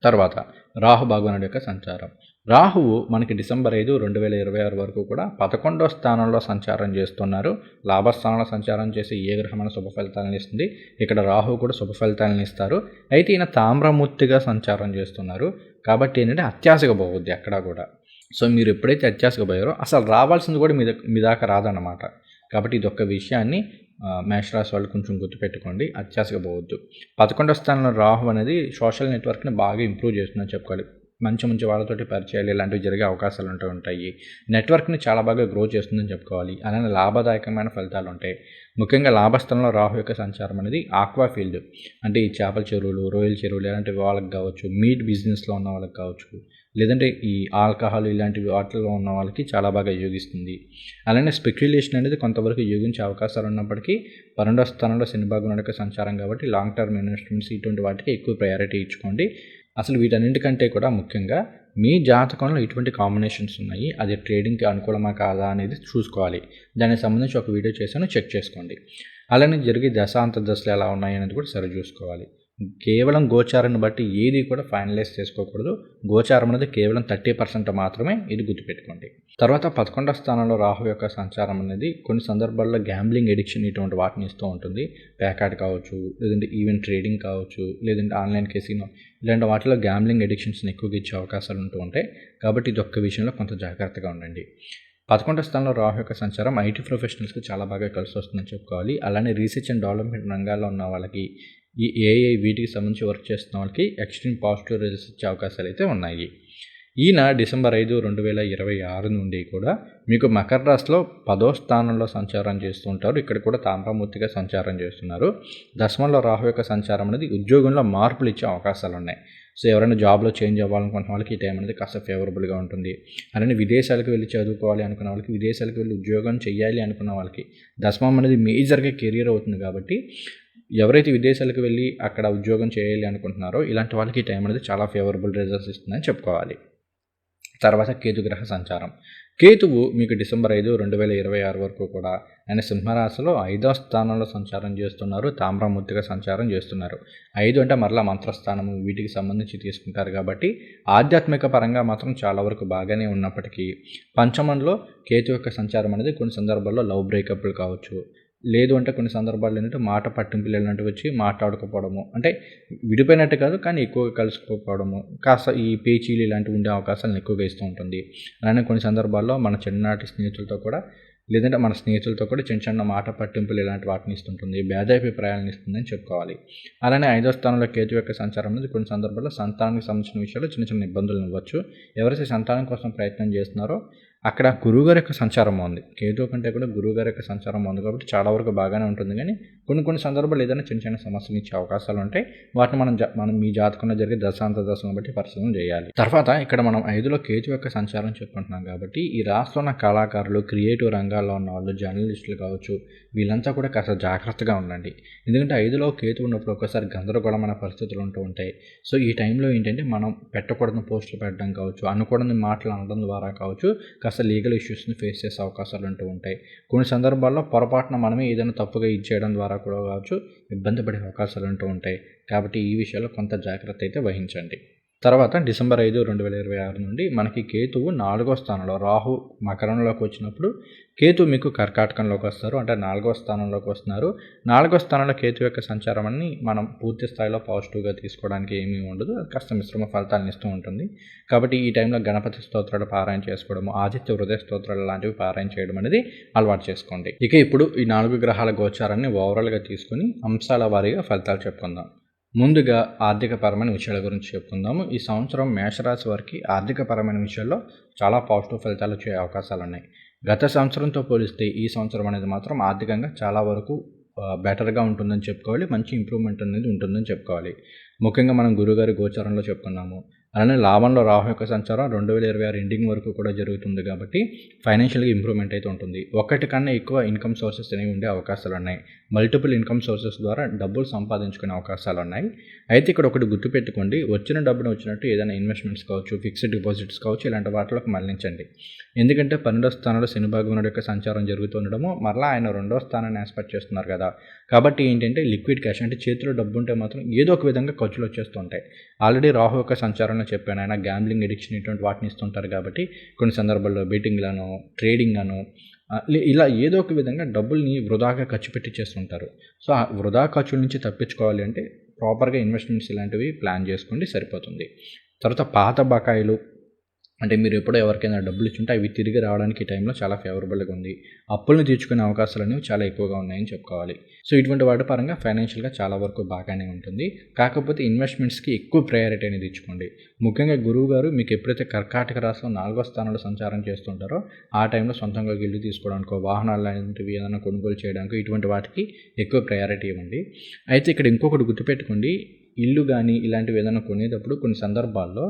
తర్వాత రాహు భగవానుడి యొక్క సంచారం. రాహువు మనకి డిసెంబర్ 5, 2026 వరకు కూడా 11వ స్థానంలో సంచారం చేస్తున్నారు. లాభస్థానంలో సంచారం చేసి ఏ గ్రహమైన శుభ ఫలితాలను ఇస్తుంది. ఇక్కడ రాహువు కూడా శుభ ఫలితాలను ఇస్తారు. అయితే ఈయన తామ్రమూర్తిగా సంచారం చేస్తున్నారు కాబట్టి ఏంటంటే అత్యాశగా పోవద్దు ఎక్కడా కూడా. సో మీరు ఎప్పుడైతే అత్యాశగా పోయారో అసలు రావాల్సింది కూడా మీ దాకా రాదన్నమాట. కాబట్టి ఇదొక్క విషయాన్ని మేషరాశి వాళ్ళు కొంచెం గుర్తుపెట్టుకోండి. అత్యాశగా పోవద్దు. 11వ స్థానంలో రాహు అనేది సోషల్ నెట్వర్క్ని బాగా ఇంప్రూవ్ చేస్తుందని చెప్పుకోవాలి. మంచి వాళ్ళతోటి పరిచయాలు ఇలాంటివి జరిగే అవకాశాలు ఉంటూ ఉంటాయి. నెట్వర్క్ని చాలా బాగా గ్రో చేస్తుందని చెప్పుకోవాలి. అలానే లాభదాయకమైన ఫలితాలు ఉంటాయి. ముఖ్యంగా లాభస్థలంలో రాహు యొక్క సంచారం అనేది ఆక్వా ఫీల్డ్ అంటే ఈ చేపల చెరువులు, రొయ్యల చెరువులు ఇలాంటి వాళ్ళకి కావచ్చు, మీట్ బిజినెస్లో ఉన్న వాళ్ళకి కావచ్చు, లేదంటే ఈ ఆల్కహాల్ ఇలాంటి వాటిలో ఉన్న వాళ్ళకి చాలా బాగా యోగిస్తుంది. అలానే స్పెక్యులేషన్ అనేది కొంతవరకు యోగించే అవకాశాలు ఉన్నప్పటికీ 12వ స్థానంలో శని భగవానుడి యొక్క సంచారం కాబట్టి లాంగ్ టర్మ్ ఇన్వెస్ట్మెంట్స్ ఇటువంటి వాటికి ఎక్కువ ప్రయారిటీ ఇచ్చుకోండి. అసలు వీటన్నింటికంటే కూడా ముఖ్యంగా మీ జాతకంలో ఎటువంటి కాంబినేషన్స్ ఉన్నాయి, అది ట్రేడింగ్కి అనుకూలమా కాదా అనేది చూసుకోవాలి. దానికి సంబంధించి ఒక వీడియో చేశాను, చెక్ చేసుకోండి. అలానే జరిగే దశాంతర్దశలు ఎలా ఉన్నాయి అనేది కూడా సరి చూసుకోవాలి. కేవలం గోచారాన్ని బట్టి ఏది కూడా ఫైనలైజ్ చేసుకోకూడదు. గోచారం అనేది కేవలం 30% మాత్రమే, ఇది గుర్తుపెట్టుకోండి. తర్వాత 11వ స్థానంలో రాహు యొక్క సంచారం అనేది కొన్ని సందర్భాల్లో గ్యాంబ్లింగ్ ఎడిక్షన్ ఇటువంటి వాటిని ఇస్తూ ఉంటుంది. ప్యాకాట్ కావచ్చు, లేదంటే ఈవెంట్ ట్రేడింగ్ కావచ్చు, లేదంటే ఆన్లైన్ కెసినో ఇలాంటి వాటిలో గ్యాంబ్లింగ్ ఎడిక్షన్స్ని ఎక్కువగా ఇచ్చే అవకాశాలు ఉంటూ ఉంటాయి. కాబట్టి ఇది ఒక్క విషయంలో కొంత జాగ్రత్తగా ఉండండి. 11వ స్థానంలో రాహు యొక్క సంచారం ఐటీ ప్రొఫెషనల్స్కి చాలా బాగా కలిసి వస్తుందని చెప్పుకోవాలి. అలానే రీసెర్చ్ అండ్ డెవలప్మెంట్ రంగాల్లో ఉన్న వాళ్ళకి, ఈ ఏఐ వీటికి సంబంధించి వర్క్ చేస్తున్న వాళ్ళకి ఎక్స్ట్రీమ్ పాజిటివ్ రిజల్ట్స్ ఇచ్చే అవకాశాలు అయితే ఉన్నాయి. ఈయన డిసెంబర్ 5, 2026 నుండి కూడా మీకు మకర రాశిలో 10వ స్థానంలో సంచారం చేస్తూ ఉంటారు. ఇక్కడ కూడా తామ్రమూర్తిగా సంచారం చేస్తున్నారు. దశమంలో రాహు యొక్క సంచారం అనేది ఉద్యోగంలో మార్పులు ఇచ్చే అవకాశాలు ఉన్నాయి. సో ఎవరైనా జాబ్లో చేంజ్ అవ్వాలనుకున్న వాళ్ళకి ఈ టైం అనేది కాస్త ఫేవరబుల్గా ఉంటుంది. అలానే విదేశాలకు వెళ్ళి చదువుకోవాలి అనుకున్న వాళ్ళకి, విదేశాలకు వెళ్ళి ఉద్యోగం చేయాలి అనుకున్న వాళ్ళకి దశమం అనేది మేజర్గా కెరీర్ అవుతుంది. కాబట్టి ఎవరైతే విదేశాలకు వెళ్ళి అక్కడ ఉద్యోగం చేయాలి అనుకుంటున్నారో ఇలాంటి వాళ్ళకి ఈ టైం అనేది చాలా ఫేవరబుల్ రిజల్ట్స్ ఇస్తుందని చెప్పుకోవాలి. తర్వాత కేతు గ్రహ సంచారం. కేతువు మీకు డిసెంబర్ 5, 2026 వరకు కూడా ఆయన సింహరాశిలో 5వ స్థానంలో సంచారం చేస్తున్నారు. తామ్రమూర్తిగా సంచారం చేస్తున్నారు. 5 అంటే మరలా మంత్రస్థానము వీటికి సంబంధించి తీసుకుంటారు కాబట్టి ఆధ్యాత్మిక పరంగా మాత్రం చాలా వరకు బాగానే ఉన్నప్పటికీ పంచమంలో కేతు యొక్క సంచారం అనేది కొన్ని సందర్భాల్లో లవ్ బ్రేకప్లు కావచ్చు, లేదు అంటే కొన్ని సందర్భాల్లో ఏంటంటే మాట పట్టింపులు ఇలాంటివి వచ్చి మాట్లాడుకోపోవడము, అంటే విడిపోయినట్టు కాదు కానీ ఎక్కువగా కలుసుకోకపోవడము, కాస్త ఈ పేచీలు ఇలాంటివి ఉండే అవకాశాలను ఎక్కువగా ఇస్తూ ఉంటుంది. అలానే కొన్ని సందర్భాల్లో మన చిన్ననాటి స్నేహితులతో కూడా, లేదంటే మన స్నేహితులతో కూడా చిన్న చిన్న మాట పట్టింపులు ఇలాంటి వాటిని ఇస్తుంటుంది, భేదాభిప్రాయాలను ఇస్తుందని చెప్పుకోవాలి. అలానే 5వ స్థానంలో కేతు యొక్క సంచారం అనేది కొన్ని సందర్భాల్లో సంతానానికి సంబంధించిన విషయాల్లో చిన్న చిన్న ఇబ్బందులు ఇవ్వచ్చు. ఎవరైతే సంతానం కోసం ప్రయత్నం చేస్తున్నారో అక్కడ గురువుగారి యొక్క సంచారం ఉంది. కేతు కంటే కూడా గురువుగారి యొక్క సంచారం ఉంది కాబట్టి చాలా వరకు బాగానే ఉంటుంది. కానీ కొన్ని సందర్భాలు ఏదైనా చిన్న చిన్న సమస్యలు ఇచ్చే అవకాశాలు ఉంటాయి. వాటిని మనం మీ జాతకంలో జరిగే దశాంతర్దశలను బట్టి పరిశీలన చేయాలి. తర్వాత ఇక్కడ మనం 5లో కేతు యొక్క సంచారం చెప్పుకుంటున్నాం కాబట్టి ఈ రాష్ట్రంలో ఉన్న కళాకారులు, క్రియేటివ్ రంగాల్లో ఉన్న వాళ్ళు, జర్నలిస్టులు కావచ్చు, వీళ్ళంతా కూడా కాస్త జాగ్రత్తగా ఉండండి. ఎందుకంటే 5లో కేతు ఉన్నప్పుడు ఒకసారి గందరగోళమైన పరిస్థితులు ఉంటూ ఉంటాయి. సో ఈ టైంలో ఏంటంటే మనం పెట్టకూడని పోస్టులు పెట్టడం కావచ్చు, అనుకూడని మాటలు అనడం ద్వారా కావచ్చు కాస్త లీగల్ ఇష్యూస్ని ఫేస్ చేసే అవకాశాలు ఉంటూ ఉంటాయి. కొన్ని సందర్భాల్లో పొరపాటున మనమే ఏదైనా తప్పుగా ఇచ్చేయడం ద్వారా కూడా కావచ్చు ఇబ్బంది పడే అవకాశాలు ఉంటూ ఉంటాయి. కాబట్టి ఈ విషయాల్లో కొంత జాగ్రత్త అయితే వహించండి. తర్వాత డిసెంబర్ 5, 2026 నుండి మనకి కేతువు 4వ స్థానంలో, రాహు మకరంలోకి వచ్చినప్పుడు కేతు మీకు కర్కాటకంలోకి వస్తారు, అంటే 4వ స్థానంలోకి వస్తున్నారు. 4వ స్థానంలో కేతు యొక్క సంచారం అని మనం పూర్తి స్థాయిలో పాజిటివ్గా తీసుకోవడానికి ఏమీ ఉండదు, అది కాస్త మిశ్రమ ఫలితాలను ఇస్తూ ఉంటుంది. కాబట్టి ఈ టైంలో గణపతి స్తోత్రాలు పారాయణ చేసుకోవడము, ఆదిత్య హృదయ స్తోత్రాలు లాంటివి పారాయణ చేయడం అనేది అలవాటు చేసుకోండి. ఇక ఇప్పుడు ఈ 4 గ్రహాల గోచారాన్ని ఓవరాల్గా తీసుకుని అంశాల వారీగా ఫలితాలు చెప్పుకుందాం. ముందుగా ఆర్థికపరమైన విషయాల గురించి చెప్పుకుందాము. ఈ సంవత్సరం మేషరాశి వారికి ఆర్థికపరమైన విషయాల్లో చాలా పాజిటివ్ ఫలితాలు వచ్చే అవకాశాలు ఉన్నాయి. గత సంవత్సరంతో పోలిస్తే ఈ సంవత్సరం అనేది మాత్రం ఆర్థికంగా చాలా వరకు బెటర్గా ఉంటుందని చెప్పుకోవాలి, మంచి ఇంప్రూవ్మెంట్ అనేది ఉంటుందని చెప్పుకోవాలి. ముఖ్యంగా మనం గురుగారి గోచారంలో చెప్పుకున్నాము. అలానే లాభంలో రాహు యొక్క సంచారం 2026 ఎండింగ్ వరకు కూడా జరుగుతుంది కాబట్టి ఫైనాన్షియల్గా ఇంప్రూవ్మెంట్ అయితే ఉంటుంది. ఒకటి కన్నా ఎక్కువ ఇన్కమ్ సోర్సెస్ అనేవి ఉండే అవకాశాలు ఉన్నాయి. మల్టిపుల్ ఇన్కమ్ సోర్సెస్ ద్వారా డబ్బులు సంపాదించుకునే అవకాశాలు ఉన్నాయి. అయితే ఇక్కడ ఒకటి గుర్తుపెట్టుకోండి, వచ్చిన డబ్బును వచ్చినట్టు ఏదైనా ఇన్వెస్ట్మెంట్స్ కావచ్చు, ఫిక్స్డ్ డిపాజిట్స్ కావచ్చు, ఇలాంటి వాటిలోకి మళ్లించండి. ఎందుకంటే 12వ స్థానంలో శని భగవానుడి యొక్క సంచారం జరుగుతుండడము, మరలా ఆయన 2వ స్థానాన్ని ఆస్పెక్ట్ చేస్తున్నారు కదా. కాబట్టి ఏంటంటే లిక్విడ్ క్యాష్, అంటే చేతిలో డబ్బు ఉంటే మాత్రం ఏదో ఒక విధంగా ఖర్చులు వచ్చేస్తుంటాయి. ఆల్రెడీ రాహు యొక్క సంచారంలో చెప్పాను, ఆయన గ్యాంబ్లింగ్ ఎడిక్షన్ ఇటువంటి వాటిని ఇస్తుంటారు కాబట్టి కొన్ని సందర్భాల్లో బెట్టింగ్లను, ట్రేడింగ్ అను, ఇలా ఏదో ఒక విధంగా డబ్బుల్ని వృధాగా ఖర్చు పెట్టి చేస్తుంటారు. సో ఆ వృధా ఖర్చుల నుంచి తప్పించుకోవాలి అంటే ప్రాపర్గా ఇన్వెస్ట్మెంట్స్ ఇలాంటివి ప్లాన్ చేసుకోండి, సరిపోతుంది. తర్వాత పాత బకాయిలు, అంటే మీరు ఎప్పుడో ఎవరికైనా డబ్బులు ఇచ్చుంటే అవి తిరిగి రావడానికి ఈ టైంలో చాలా ఫేవరబుల్గా ఉంది. అప్పులను తీర్చుకునే అవకాశాలు అనేవి చాలా ఎక్కువగా ఉన్నాయని చెప్పుకోవాలి. సో ఇటువంటి వాటి పరంగా ఫైనాన్షియల్గా చాలా వరకు బాగానే ఉంటుంది. కాకపోతే ఇన్వెస్ట్మెంట్స్కి ఎక్కువ ప్రయారిటీ అనేది ఇచ్చుకోండి. ముఖ్యంగా గురువు గారు మీకు ఎప్పుడైతే కర్కాటక రాశిలో 4వ స్థానంలో సంచారం చేస్తుంటారో ఆ టైంలో సొంతంగా ఇల్లు తీసుకోవడానికో, వాహనాలు లాంటివి ఏదైనా కొనుగోలు చేయడానికి, ఇటువంటి వాటికి ఎక్కువ ప్రయారిటీ ఇవ్వండి. అయితే ఇక్కడ ఇంకొకటి గుర్తుపెట్టుకోండి, ఇల్లు కానీ ఇలాంటివి ఏదైనా కొనేటప్పుడు కొన్ని సందర్భాల్లో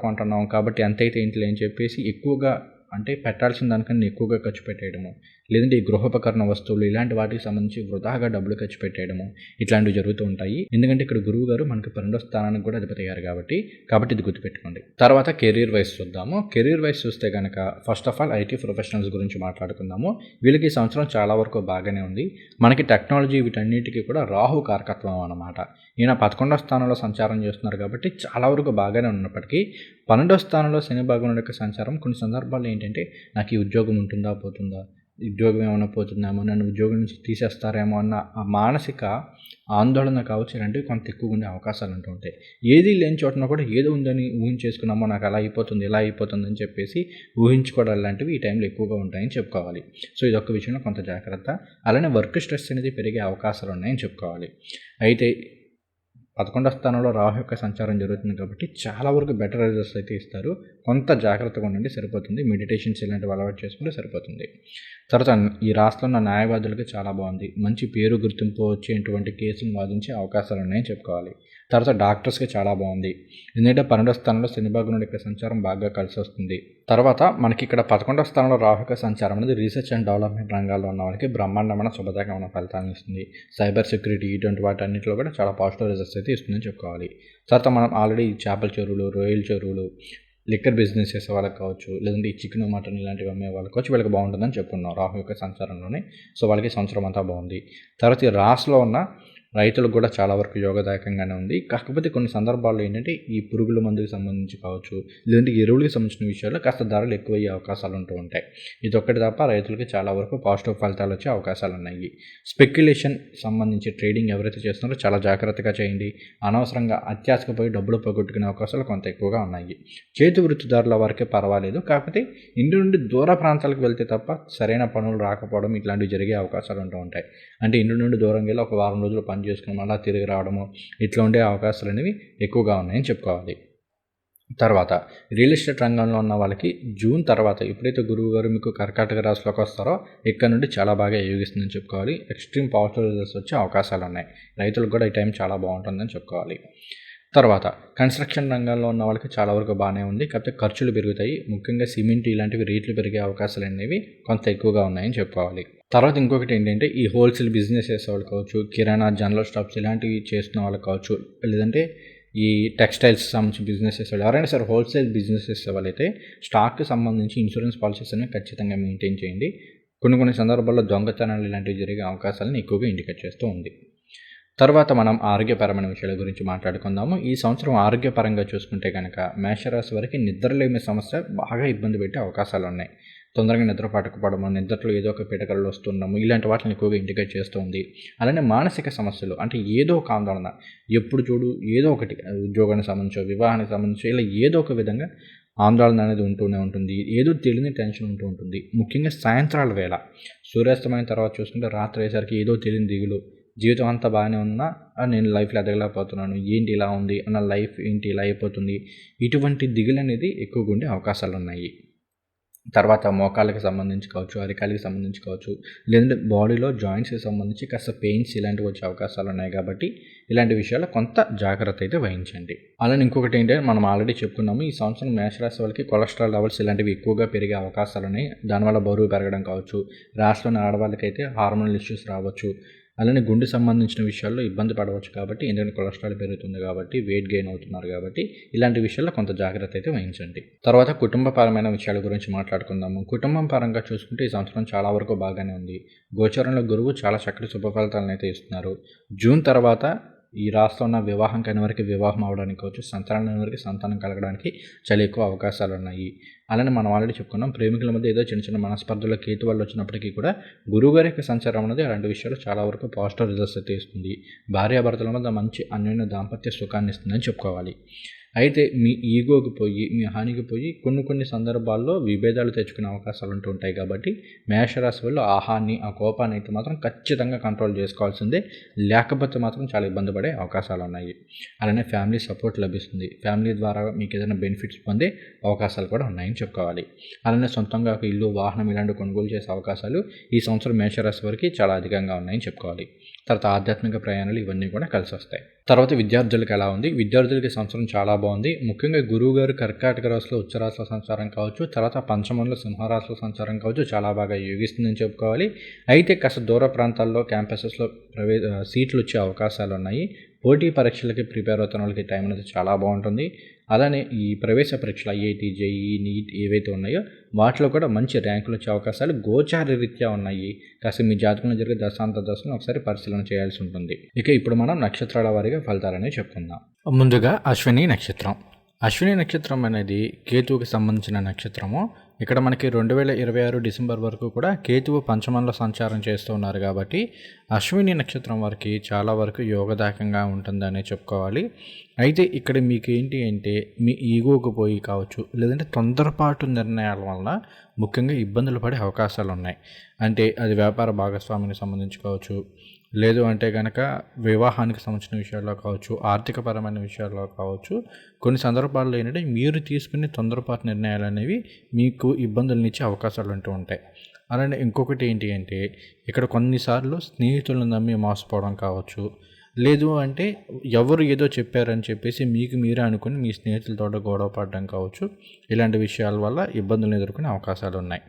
కొంటున్నాం కాబట్టి ఎంతైతే ఇంట్లో అని చెప్పేసి ఎక్కువగా, అంటే పెట్టాల్సిన దానికన్నా ఎక్కువగా ఖర్చు పెట్టేయడము, లేదంటే ఈ గృహోపకరణ వస్తువులు ఇలాంటి వాటికి సంబంధించి వృధాగా డబ్బులు ఖర్చు పెట్టేయడము, ఇట్లాంటివి జరుగుతూ ఉంటాయి. ఎందుకంటే ఇక్కడ గురువు గారు మనకి 12వ స్థానానికి కూడా అధిపతి అయ్యారు కాబట్టి ఇది గుర్తుపెట్టుకోండి. తర్వాత కెరీర్ వైజ్ చూద్దాము. కెరీర్ వైజ్ చూస్తే కనుక first of all IT professionals గురించి మాట్లాడుకుందాము. వీళ్ళకి ఈ సంవత్సరం చాలా వరకు బాగానే ఉంది. మనకి టెక్నాలజీ వీటన్నిటికీ కూడా రాహు కారకత్వం అన్నమాట. ఈయన 11వ స్థానంలో సంచారం చేస్తున్నారు కాబట్టి చాలా వరకు బాగానే ఉన్నప్పటికీ 12వ స్థానంలో శని భగవానుడి యొక్క సంచారం కొన్ని సందర్భాల్లో ఏంటంటే నాకు ఈ ఉద్యోగం ఉంటుందా పోతుందా, ఉద్యోగం ఏమైనా పోతుందేమో, నన్ను ఉద్యోగం నుంచి తీసేస్తారేమో అన్న ఆ మానసిక ఆందోళన కావచ్చు, ఇలాంటివి కొంత ఎక్కువగా ఉండే అవకాశాలు ఉంటూ ఉంటాయి. ఏది లేని చోటన కూడా ఏదో ఉందని ఊహించేసుకున్నామో, నాకు అలా అయిపోతుంది ఇలా అయిపోతుంది అని చెప్పేసి ఊహించుకోవడం లాంటివి ఈ టైంలో ఎక్కువగా ఉంటాయని చెప్పుకోవాలి. సో ఇదొక్క విషయంలో కొంత జాగ్రత్త. అలానే వర్క్ స్ట్రెస్ అనేది పెరిగే అవకాశాలు ఉన్నాయని చెప్పుకోవాలి. అయితే 11వ స్థానంలో రాహు యొక్క సంచారం జరుగుతుంది కాబట్టి చాలా వరకు బెటర్ రిజల్ట్స్ అయితే ఇస్తారు. కొంత జాగ్రత్తగా ఉండండి, సరిపోతుంది. మెడిటేషన్స్ ఇలాంటివి అలవాటు చేసుకుంటే సరిపోతుంది. తర్వాత ఈ రాష్ట్రంలో ఉన్న న్యాయవాదులకి చాలా బాగుంది. మంచి పేరు గుర్తింపు వచ్చేటువంటి కేసులు వాదించే అవకాశాలు ఉన్నాయని చెప్పుకోవాలి. తర్వాత డాక్టర్స్కి చాలా బాగుంది. ఎందుకంటే 12వ స్థానంలో శని భగవానుడి యొక్క సంచారం బాగా కలిసి వస్తుంది. తర్వాత మనకి ఇక్కడ 11వ స్థానంలో రాహు యొక్క సంచారం అనేది రీసెర్చ్ అండ్ డెవలప్మెంట్ రంగాల్లో ఉన్న వాళ్ళకి బ్రహ్మాండమైన శుభదాయకమైన ఫలితాలను ఇస్తుంది. సైబర్ సెక్యూరిటీ ఇటువంటి వాటన్నిటిలో కూడా చాలా పాజిటివ్ రిజల్ట్స్ అయితే ఇస్తుందని చెప్పుకోవాలి. తర్వాత మనం ఆల్రెడీ చేపల చెరువులు, రొయ్యల చెరువులు, లిక్కర్ బిజినెస్ చేసే వాళ్ళకి కావచ్చు, లేదంటే ఈ చికెన్, మటన్ ఇలాంటివి అమ్మే వాళ్ళకి కావచ్చు, వీళ్ళకి బాగుంటుందని చెప్పుకున్నాం రాహు యొక్క సంచారంలోనే. సో వాళ్ళకి సంవత్సరం అంతా బాగుంది. తర్వాత ఈ రాశిలో ఉన్న రైతులకు కూడా చాలా వరకు యోగదాయకంగానే ఉంది. కాకపోతే కొన్ని సందర్భాల్లో ఏంటంటే ఈ పురుగుల మందుకి సంబంధించి కావచ్చు, లేదంటే ఎరువులకు సంబంధించిన విషయాల్లో కాస్త ధరలు ఎక్కువయ్యే అవకాశాలు ఉంటూ ఉంటాయి. ఇదొక్కటి తప్ప రైతులకి చాలా వరకు పాజిటివ్ ఫలితాలు వచ్చే అవకాశాలు ఉన్నాయి. స్పెక్యులేషన్ సంబంధించి ట్రేడింగ్ ఎవరైతే చేస్తున్నారో చాలా జాగ్రత్తగా చేయండి. అనవసరంగా అత్యాశకు పోయి డబ్బులు పోగొట్టుకునే అవకాశాలు కొంత ఎక్కువగా ఉన్నాయి. చేతి వృత్తిదారుల వరకే పర్వాలేదు, కాకపోతే ఇంటి నుండి దూర ప్రాంతాలకు వెళ్తే తప్ప సరైన పనులు రాకపోవడం ఇట్లాంటివి జరిగే అవకాశాలు ఉంటూ ఉంటాయి. అంటే ఇంటి నుండి దూరంగా వెళ్ళి ఒక వారం రోజులు పని చేసుకుని మళ్ళీ తిరిగి రావడము, ఇట్లా ఉండే అవకాశాలు అనేవి ఎక్కువగా ఉన్నాయని చెప్పుకోవాలి. తర్వాత రియల్ ఎస్టేట్ రంగంలో ఉన్న వాళ్ళకి జూన్ తర్వాత ఎప్పుడైతే గురువు గారు మీకు కర్కాటక రాశిలోకి వస్తారో ఇక్కడ నుండి చాలా బాగా యోగిస్తుందని చెప్పుకోవాలి. ఎక్స్ట్రీమ్ పాజిటివ్ రిజల్ట్స్ వచ్చే అవకాశాలు ఉన్నాయి. రైతులకు కూడా ఈ టైం చాలా బాగుంటుందని చెప్పుకోవాలి. తర్వాత కన్స్ట్రక్షన్ రంగంలో ఉన్న వాళ్ళకి చాలా వరకు బాగానే ఉంది, కాకపోతే ఖర్చులు పెరుగుతాయి. ముఖ్యంగా సిమెంట్ ఇలాంటివి రేట్లు పెరిగే అవకాశాలు అనేవి కొంత ఎక్కువగా ఉన్నాయని చెప్పుకోవాలి. తర్వాత ఇంకొకటి ఏంటంటే ఈ హోల్సేల్ బిజినెస్ చేసే వాళ్ళు కావచ్చు, కిరాణా, జనరల్ స్టాప్స్ ఇలాంటివి చేస్తున్న వాళ్ళకి కావచ్చు, లేదంటే ఈ టెక్స్టైల్స్ సంబంధించి బిజినెస్ చేసేవాళ్ళు ఎవరైనా సరే హోల్సేల్ బిజినెస్ చేసే వాళ్ళైతే స్టాక్కి సంబంధించి ఇన్సూరెన్స్ పాలసీస్ అనేవి ఖచ్చితంగా మెయింటైన్ చేయండి. కొన్ని సందర్భాల్లో దొంగతనాలు ఇలాంటివి జరిగే అవకాశాలను ఎక్కువగా ఇండికేట్ చేస్తూ ఉంది. తర్వాత మనం ఆరోగ్యపరమైన విషయాల గురించి మాట్లాడుకుందాము. ఈ సంవత్సరం ఆరోగ్యపరంగా చూసుకుంటే కనుక మేషరాశి వారికి నిద్రలేమి సమస్య బాగా ఇబ్బంది పెట్టే అవకాశాలున్నాయి. తొందరగా నిద్ర పట్టకపోవడము, నిద్రలో ఏదో ఒక పీడకలలు వస్తుండడము, ఇలాంటి వాటిని ఎక్కువగా ఇండికేట్ చేస్తుంది. అలానే మానసిక సమస్యలు అంటే ఏదో ఒక ఆందోళన, ఎప్పుడు చూడు ఏదో ఒకటి ఉద్యోగానికి సంబంధించో, వివాహానికి సంబంధించో ఇలా ఏదో ఒక విధంగా ఆందోళన అనేది ఉంటూనే ఉంటుంది. ఏదో తెలియని టెన్షన్ ఉంటూ ఉంటుంది. ముఖ్యంగా సాయంత్రాల వేళ సూర్యాస్తమయం తర్వాత చూసుకుంటే రాత్రి అయ్యేసరికి ఏదో తెలియని దిగులు, జీవితం అంతా బాగానే ఉన్నా నేను లైఫ్లో ఎదగలేకపోతున్నాను, ఏంటి ఇలా ఉంది, నా లైఫ్ ఏంటి ఇలా అయిపోతుంది, ఇటువంటి దిగులు అనేది ఎక్కువగా ఉండే అవకాశాలు ఉన్నాయి. తర్వాత మోకాళ్ళకి సంబంధించి కావచ్చు, అరికాళ్ళకి సంబంధించి కావచ్చు, లేదంటే బాడీలో జాయింట్స్కి సంబంధించి కాస్త పెయిన్స్ ఇలాంటివి వచ్చే అవకాశాలు ఉన్నాయి. కాబట్టి ఇలాంటి విషయాల్లో కొంత జాగ్రత్త అయితే వహించండి. అలానే ఇంకొకటి ఏంటంటే మనం ఆల్రెడీ చెప్పుకున్నాము, ఈ సంవత్సరం మేషరాశి వాళ్ళకి కొలెస్ట్రాల్ లెవెల్స్ ఇలాంటివి ఎక్కువగా పెరిగే అవకాశాలు ఉన్నాయి. దానివల్ల బరువు పెరగడం కావచ్చు, రాష్ట్రంలోని ఆడవాళ్ళకైతే హార్మోనల్ ఇష్యూస్ రావచ్చు, అలానే గుండె సంబంధించిన విషయాల్లో ఇబ్బంది పడవచ్చు. కాబట్టి ఎందుకంటే కొలెస్ట్రాల్ పెరుగుతుంది కాబట్టి, వెయిట్ గెయిన్ అవుతున్నారు కాబట్టి ఇలాంటి విషయాల్లో కొంత జాగ్రత్త అయితే వహించండి. తర్వాత కుటుంబపరమైన విషయాల గురించి మాట్లాడుకుందాము. కుటుంబం పరంగా చూసుకుంటే ఈ సంవత్సరం చాలా వరకు బాగానే ఉంది. గోచరంలో గురువు చాలా చక్కటి శుభ ఫలితాలను అయితే ఇస్తున్నారు. జూన్ తర్వాత ఈ రాష్ట్రంలో ఉన్న వివాహం కాని వారికి వివాహం అవడానికి కావచ్చు, సంతానం లేని వారికి సంతానం కలగడానికి చాలా ఎక్కువ అవకాశాలు ఉన్నాయి. అలానే మనం ఆల్రెడీ చెప్పుకున్నాం, ప్రేమికుల మధ్య ఏదో చిన్న చిన్న మనస్పర్ధలు కేతు వల్ల వచ్చినప్పటికీ కూడా గురువుగారి యొక్క సంచారం అనేది అలాంటి విషయాలు చాలా వరకు పాజిటివ్ రిజల్ట్స్ అయితే ఇస్తుంది. భార్యాభర్తల మధ్య మంచి అన్యోన్య దాంపత్య సుఖాన్ని ఇస్తుందని చెప్పుకోవాలి. అయితే మీ ఈగోకి పోయి, మీ హానికి పోయి కొన్ని సందర్భాల్లో విభేదాలు తెచ్చుకునే అవకాశాలు ఉంటూ ఉంటాయి. కాబట్టి మేషరాశి వాళ్ళు ఆ హాని, ఆ కోపాన్ని అయితే మాత్రం ఖచ్చితంగా కంట్రోల్ చేసుకోవాల్సిందే. లేకపోతే మాత్రం చాలా ఇబ్బంది పడే అవకాశాలు ఉన్నాయి. అలానే ఫ్యామిలీ సపోర్ట్ లభిస్తుంది. ఫ్యామిలీ ద్వారా మీకు ఏదైనా బెనిఫిట్స్ పొందే అవకాశాలు కూడా ఉన్నాయని చెప్పుకోవాలి. అలానే సొంతంగా ఒక ఇల్లు, వాహనం ఇలాంటి కొనుగోలు చేసే అవకాశాలు ఈ సంవత్సరం మేషరాశి వారికి చాలా అధికంగా ఉన్నాయని చెప్పుకోవాలి. తర్వాత ఆధ్యాత్మిక ప్రయాణాలు ఇవన్నీ కూడా కలిసి వస్తాయి. తర్వాత విద్యార్థులకు ఎలా ఉంది? విద్యార్థులకి సంవత్సరం చాలా బాగుంది. ముఖ్యంగా గురువు గారు కర్కాటక రాశిలో ఉచ్చరాశిలో సంచారం కావచ్చు, తర్వాత పంచమంలో సింహరాశిలో సంచారం కావచ్చు, చాలా బాగా యోగిస్తుందని చెప్పుకోవాలి. అయితే కాస్త దూర ప్రాంతాల్లో క్యాంపసెస్లో సీట్లు వచ్చే అవకాశాలు ఉన్నాయి. పోటీ పరీక్షలకి ప్రిపేర్ అవుతున్న వాళ్ళకి టైం అనేది చాలా బాగుంటుంది. అలానే ఈ ప్రవేశ పరీక్షలు ఐఐటి, జేఈఈ, నీట్ ఏవైతే ఉన్నాయో వాటిలో కూడా మంచి ర్యాంకులు వచ్చే అవకాశాలు గోచార రీత్యా ఉన్నాయి. కాస్త మీ జాతకంలో జరిగే దశాంతదశను ఒకసారి పరిశీలన చేయాల్సి ఉంటుంది. ఇక ఇప్పుడు మనం నక్షత్రాల వారీగా ఫలితాలనే చెప్పుకుందాం. ముందుగా అశ్విని నక్షత్రం. అశ్విని నక్షత్రం అనేది కేతువుకి సంబంధించిన నక్షత్రము. ఇక్కడ మనకి 2026 డిసెంబర్ వరకు కూడా కేతువు పంచమంలో సంచారం చేస్తూ ఉన్నారు. కాబట్టి అశ్విని నక్షత్రం వారికి చాలా వరకు యోగదాయకంగా ఉంటుందనే చెప్పుకోవాలి. అయితే ఇక్కడ మీకు ఏంటి అంటే మీ ఈగోకు పోయి కావచ్చు, లేదంటే తొందరపాటు నిర్ణయాల వల్ల ముఖ్యంగా ఇబ్బందులు పడే అవకాశాలు ఉన్నాయి. అంటే అది వ్యాపార భాగస్వామికి సంబంధించి కావచ్చు, లేదు అంటే కనుక వివాహానికి సంబంధించిన విషయాల్లో కావచ్చు, ఆర్థికపరమైన విషయాల్లో కావచ్చు, కొన్ని సందర్భాల్లో ఏంటంటే మీరు తీసుకునే తొందరపాటు నిర్ణయాలు అనేవి మీకు ఇబ్బందులనిచ్చే అవకాశాలు ఉంటూ ఉంటాయి. అలానే ఇంకొకటి ఏంటి అంటే ఇక్కడ కొన్నిసార్లు స్నేహితులను నమ్మి మోసపోవడం కావచ్చు, లేదు అంటే ఎవరు ఏదో చెప్పారని చెప్పేసి మీకు మీరే అనుకుని మీ స్నేహితులతో గొడవ పడడం కావచ్చు, ఇలాంటి విషయాల వల్ల ఇబ్బందులు ఎదుర్కొనే అవకాశాలు ఉన్నాయి.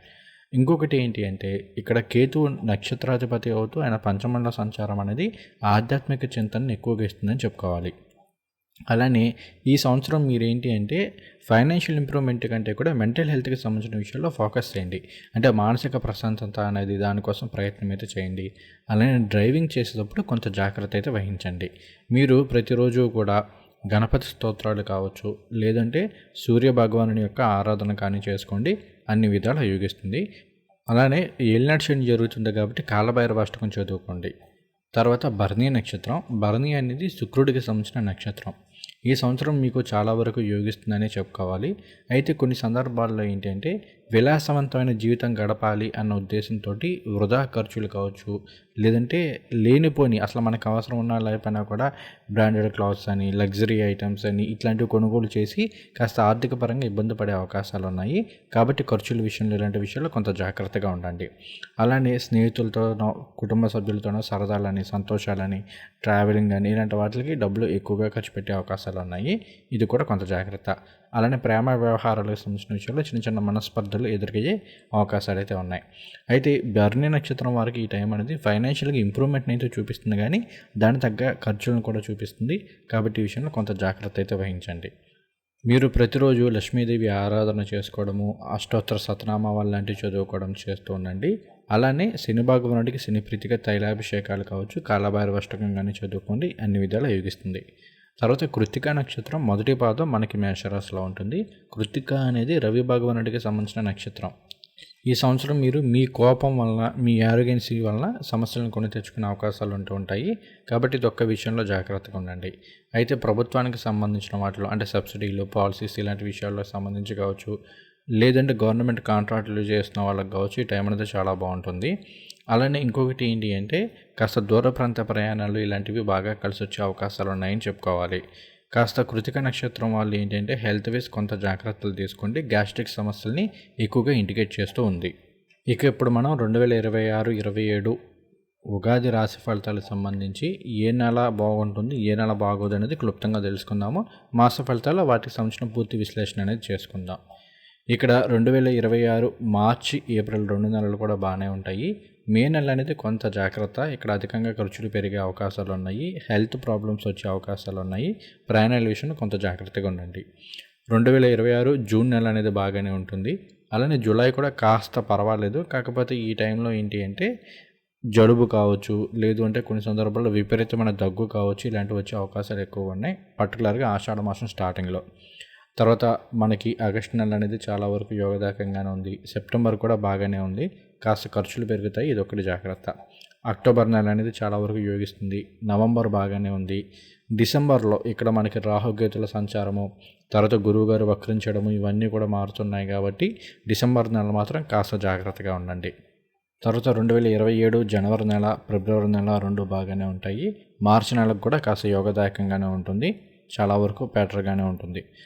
ఇంకొకటి ఏంటి అంటే ఇక్కడ కేతువు నక్షత్రాధిపతి అవుతూ ఆయన పంచమండల సంచారం అనేది ఆధ్యాత్మిక చింతనను ఎక్కువగా ఇస్తుందని చెప్పుకోవాలి. అలానే ఈ సంవత్సరం మీరేంటి అంటే ఫైనాన్షియల్ ఇంప్రూవ్మెంట్ కంటే కూడా మెంటల్ హెల్త్కి సంబంధించిన విషయాల్లో ఫోకస్ చేయండి. అంటే మానసిక ప్రశాంతత అనేది దానికోసం ప్రయత్నం అయితే చేయండి. అలానే డ్రైవింగ్ చేసేటప్పుడు కొంత జాగ్రత్త అయితే వహించండి. మీరు ప్రతిరోజు కూడా గణపతి స్తోత్రాలు కావచ్చు, లేదంటే సూర్య భగవానుని యొక్క ఆరాధన కానీ చేసుకోండి, అన్ని విధాలు యోగిస్తుంది. అలానే ఏలినాటి శని జరుగుతుంది కాబట్టి కాలభైరవ అష్టకం చదువుకోండి. తర్వాత భరణి నక్షత్రం. భరణి అనేది శుక్రుడికి సంబంధించిన నక్షత్రం. ఈ సంవత్సరం మీకు చాలా వరకు యోగిస్తుందనే చెప్పుకోవాలి. అయితే కొన్ని సందర్భాల్లో ఏంటంటే విలాసవంతమైన జీవితం గడపాలి అన్న ఉద్దేశంతో వృధా ఖర్చులు కావచ్చు, లేదంటే లేనిపోని అసలు మనకు అవసరం ఉన్న లేకపోయినా కూడా బ్రాండెడ్ క్లాత్స్ అని, లగ్జరీ ఐటమ్స్ అని ఇట్లాంటివి కొనుగోలు చేసి కాస్త ఆర్థిక పరంగా ఇబ్బంది పడే అవకాశాలు ఉన్నాయి. కాబట్టి ఖర్చుల విషయంలో ఇలాంటి విషయాల్లో కొంత జాగ్రత్తగా ఉండండి. అలానే స్నేహితులతోనో, కుటుంబ సభ్యులతోనో సరదాలని, సంతోషాలని, ట్రావెలింగ్ అని ఇలాంటి వాటికి డబ్బులు ఎక్కువగా ఖర్చు పెట్టే అవకాశాలు ఉన్నాయి. ఇది కూడా కొంత జాగ్రత్త. అలానే ప్రేమ వ్యవహారాలకు సంబంధించిన విషయంలో చిన్న చిన్న మనస్పర్ధలు ఎదురయ్యే అవకాశాలు అయితే ఉన్నాయి. అయితే భరణి నక్షత్రం వారికి ఈ టైం అనేది ఫైనాన్షియల్గా ఇంప్రూవ్మెంట్ని అయితే చూపిస్తుంది, కానీ దాని తగ్గ ఖర్చులను కూడా చూపిస్తుంది. కాబట్టి ఈ విషయంలో కొంత జాగ్రత్త అయితే వహించండి. మీరు ప్రతిరోజు లక్ష్మీదేవి ఆరాధన చేసుకోవడము, అష్టోత్తర సతనామాలు లాంటివి చదువుకోవడం చేస్తూ ఉండండి. అలానే శని భగవానుడికి శని ప్రీతిగా తైలాభిషేకాలు కావచ్చు, కాలభైరవ అష్టకం కానీ చదువుకోండి, అన్ని విధాలా యోగిస్తుంది. తర్వాత కృత్తిక నక్షత్రం మొదటి పాదం మనకి మేషరాశిలో ఉంటుంది. కృత్తిక అనేది రవి భగవానుడికి సంబంధించిన నక్షత్రం. ఈ సంవత్సరం మీరు మీ కోపం వలన, మీ యారోగెన్సీ వలన సమస్యలను కొని తెచ్చుకునే అవకాశాలు ఉంటాయి. కాబట్టి ఇది ఒక్క విషయంలో జాగ్రత్తగా ఉండండి. అయితే ప్రభుత్వానికి సంబంధించిన వాటిలో అంటే సబ్సిడీలు, పాలసీస్ ఇలాంటి విషయాల్లో సంబంధించి కావచ్చు, లేదంటే గవర్నమెంట్ కాంట్రాక్టులు చేస్తున్న వాళ్ళకి కావచ్చు, ఈ టైం అనేది చాలా బాగుంటుంది. అలానే ఇంకొకటి ఏంటి అంటే కాస్త దూర ప్రాంత ప్రయాణాలు ఇలాంటివి బాగా కలిసి వచ్చే అవకాశాలు ఉన్నాయని చెప్పుకోవాలి. కాస్త కృతిక నక్షత్రం వాళ్ళు ఏంటంటే హెల్త్ వైజ్ కొంత జాగ్రత్తలు తీసుకోండి. గ్యాస్ట్రిక్ సమస్యల్ని ఎక్కువగా ఇండికేట్ చేస్తూ ఉంది. ఇక ఇప్పుడు మనం 2026-27 ఉగాది రాశి ఫలితాలకు సంబంధించి ఏ నెల బాగుంటుంది, ఏ నెల బాగోదు అనేది క్లుప్తంగా తెలుసుకుందాము. మాస ఫలితాలు వాటికి సంబంధించిన పూర్తి విశ్లేషణ అనేది చేసుకుందాం. ఇక్కడ 2026 మార్చి, ఏప్రిల్ 2 నెలలు కూడా బాగానే ఉంటాయి. మే నెల అనేది కొంత జాగ్రత్త. ఇక్కడ అధికంగా ఖర్చులు పెరిగే అవకాశాలు ఉన్నాయి. హెల్త్ ప్రాబ్లమ్స్ వచ్చే అవకాశాలు ఉన్నాయి. ప్రయాణాల విషయంలో కొంత జాగ్రత్తగా ఉండండి. 2026 జూన్ నెల అనేది బాగానే ఉంటుంది. అలానే జూలై కూడా కాస్త పర్వాలేదు. కాకపోతే ఈ టైంలో ఏంటి అంటే జలుబు కావచ్చు, లేదు అంటే కొన్ని సందర్భాల్లో విపరీతమైన దగ్గు కావచ్చు, ఇలాంటివి వచ్చే అవకాశాలు ఎక్కువగా ఉన్నాయి. పర్టికులర్గా ఆషాఢ మాసం స్టార్టింగ్లో. తర్వాత మనకి ఆగస్టు నెల అనేది చాలా వరకు యోగదాయకంగానే ఉంది. సెప్టెంబర్ కూడా బాగానే ఉంది. కాస్త ఖర్చులు పెరుగుతాయి, ఇదొకటి జాగ్రత్త. అక్టోబర్ నెల అనేది చాలా వరకు యోగిస్తుంది. నవంబర్ బాగానే ఉంది. డిసెంబర్లో ఇక్కడ మనకి రాహుకేతుల సంచారము, తర్వాత గురువుగారు వక్రించడము ఇవన్నీ కూడా మారుతున్నాయి. కాబట్టి డిసెంబర్ నెల మాత్రం కాస్త జాగ్రత్తగా ఉండండి. తర్వాత 2027 జనవరి నెల, ఫిబ్రవరి నెల 2 బాగానే ఉంటాయి. మార్చి నెలకు కూడా కాస్త యోగదాయకంగానే ఉంటుంది. చాలా వరకు బెటర్గానే ఉంటుంది.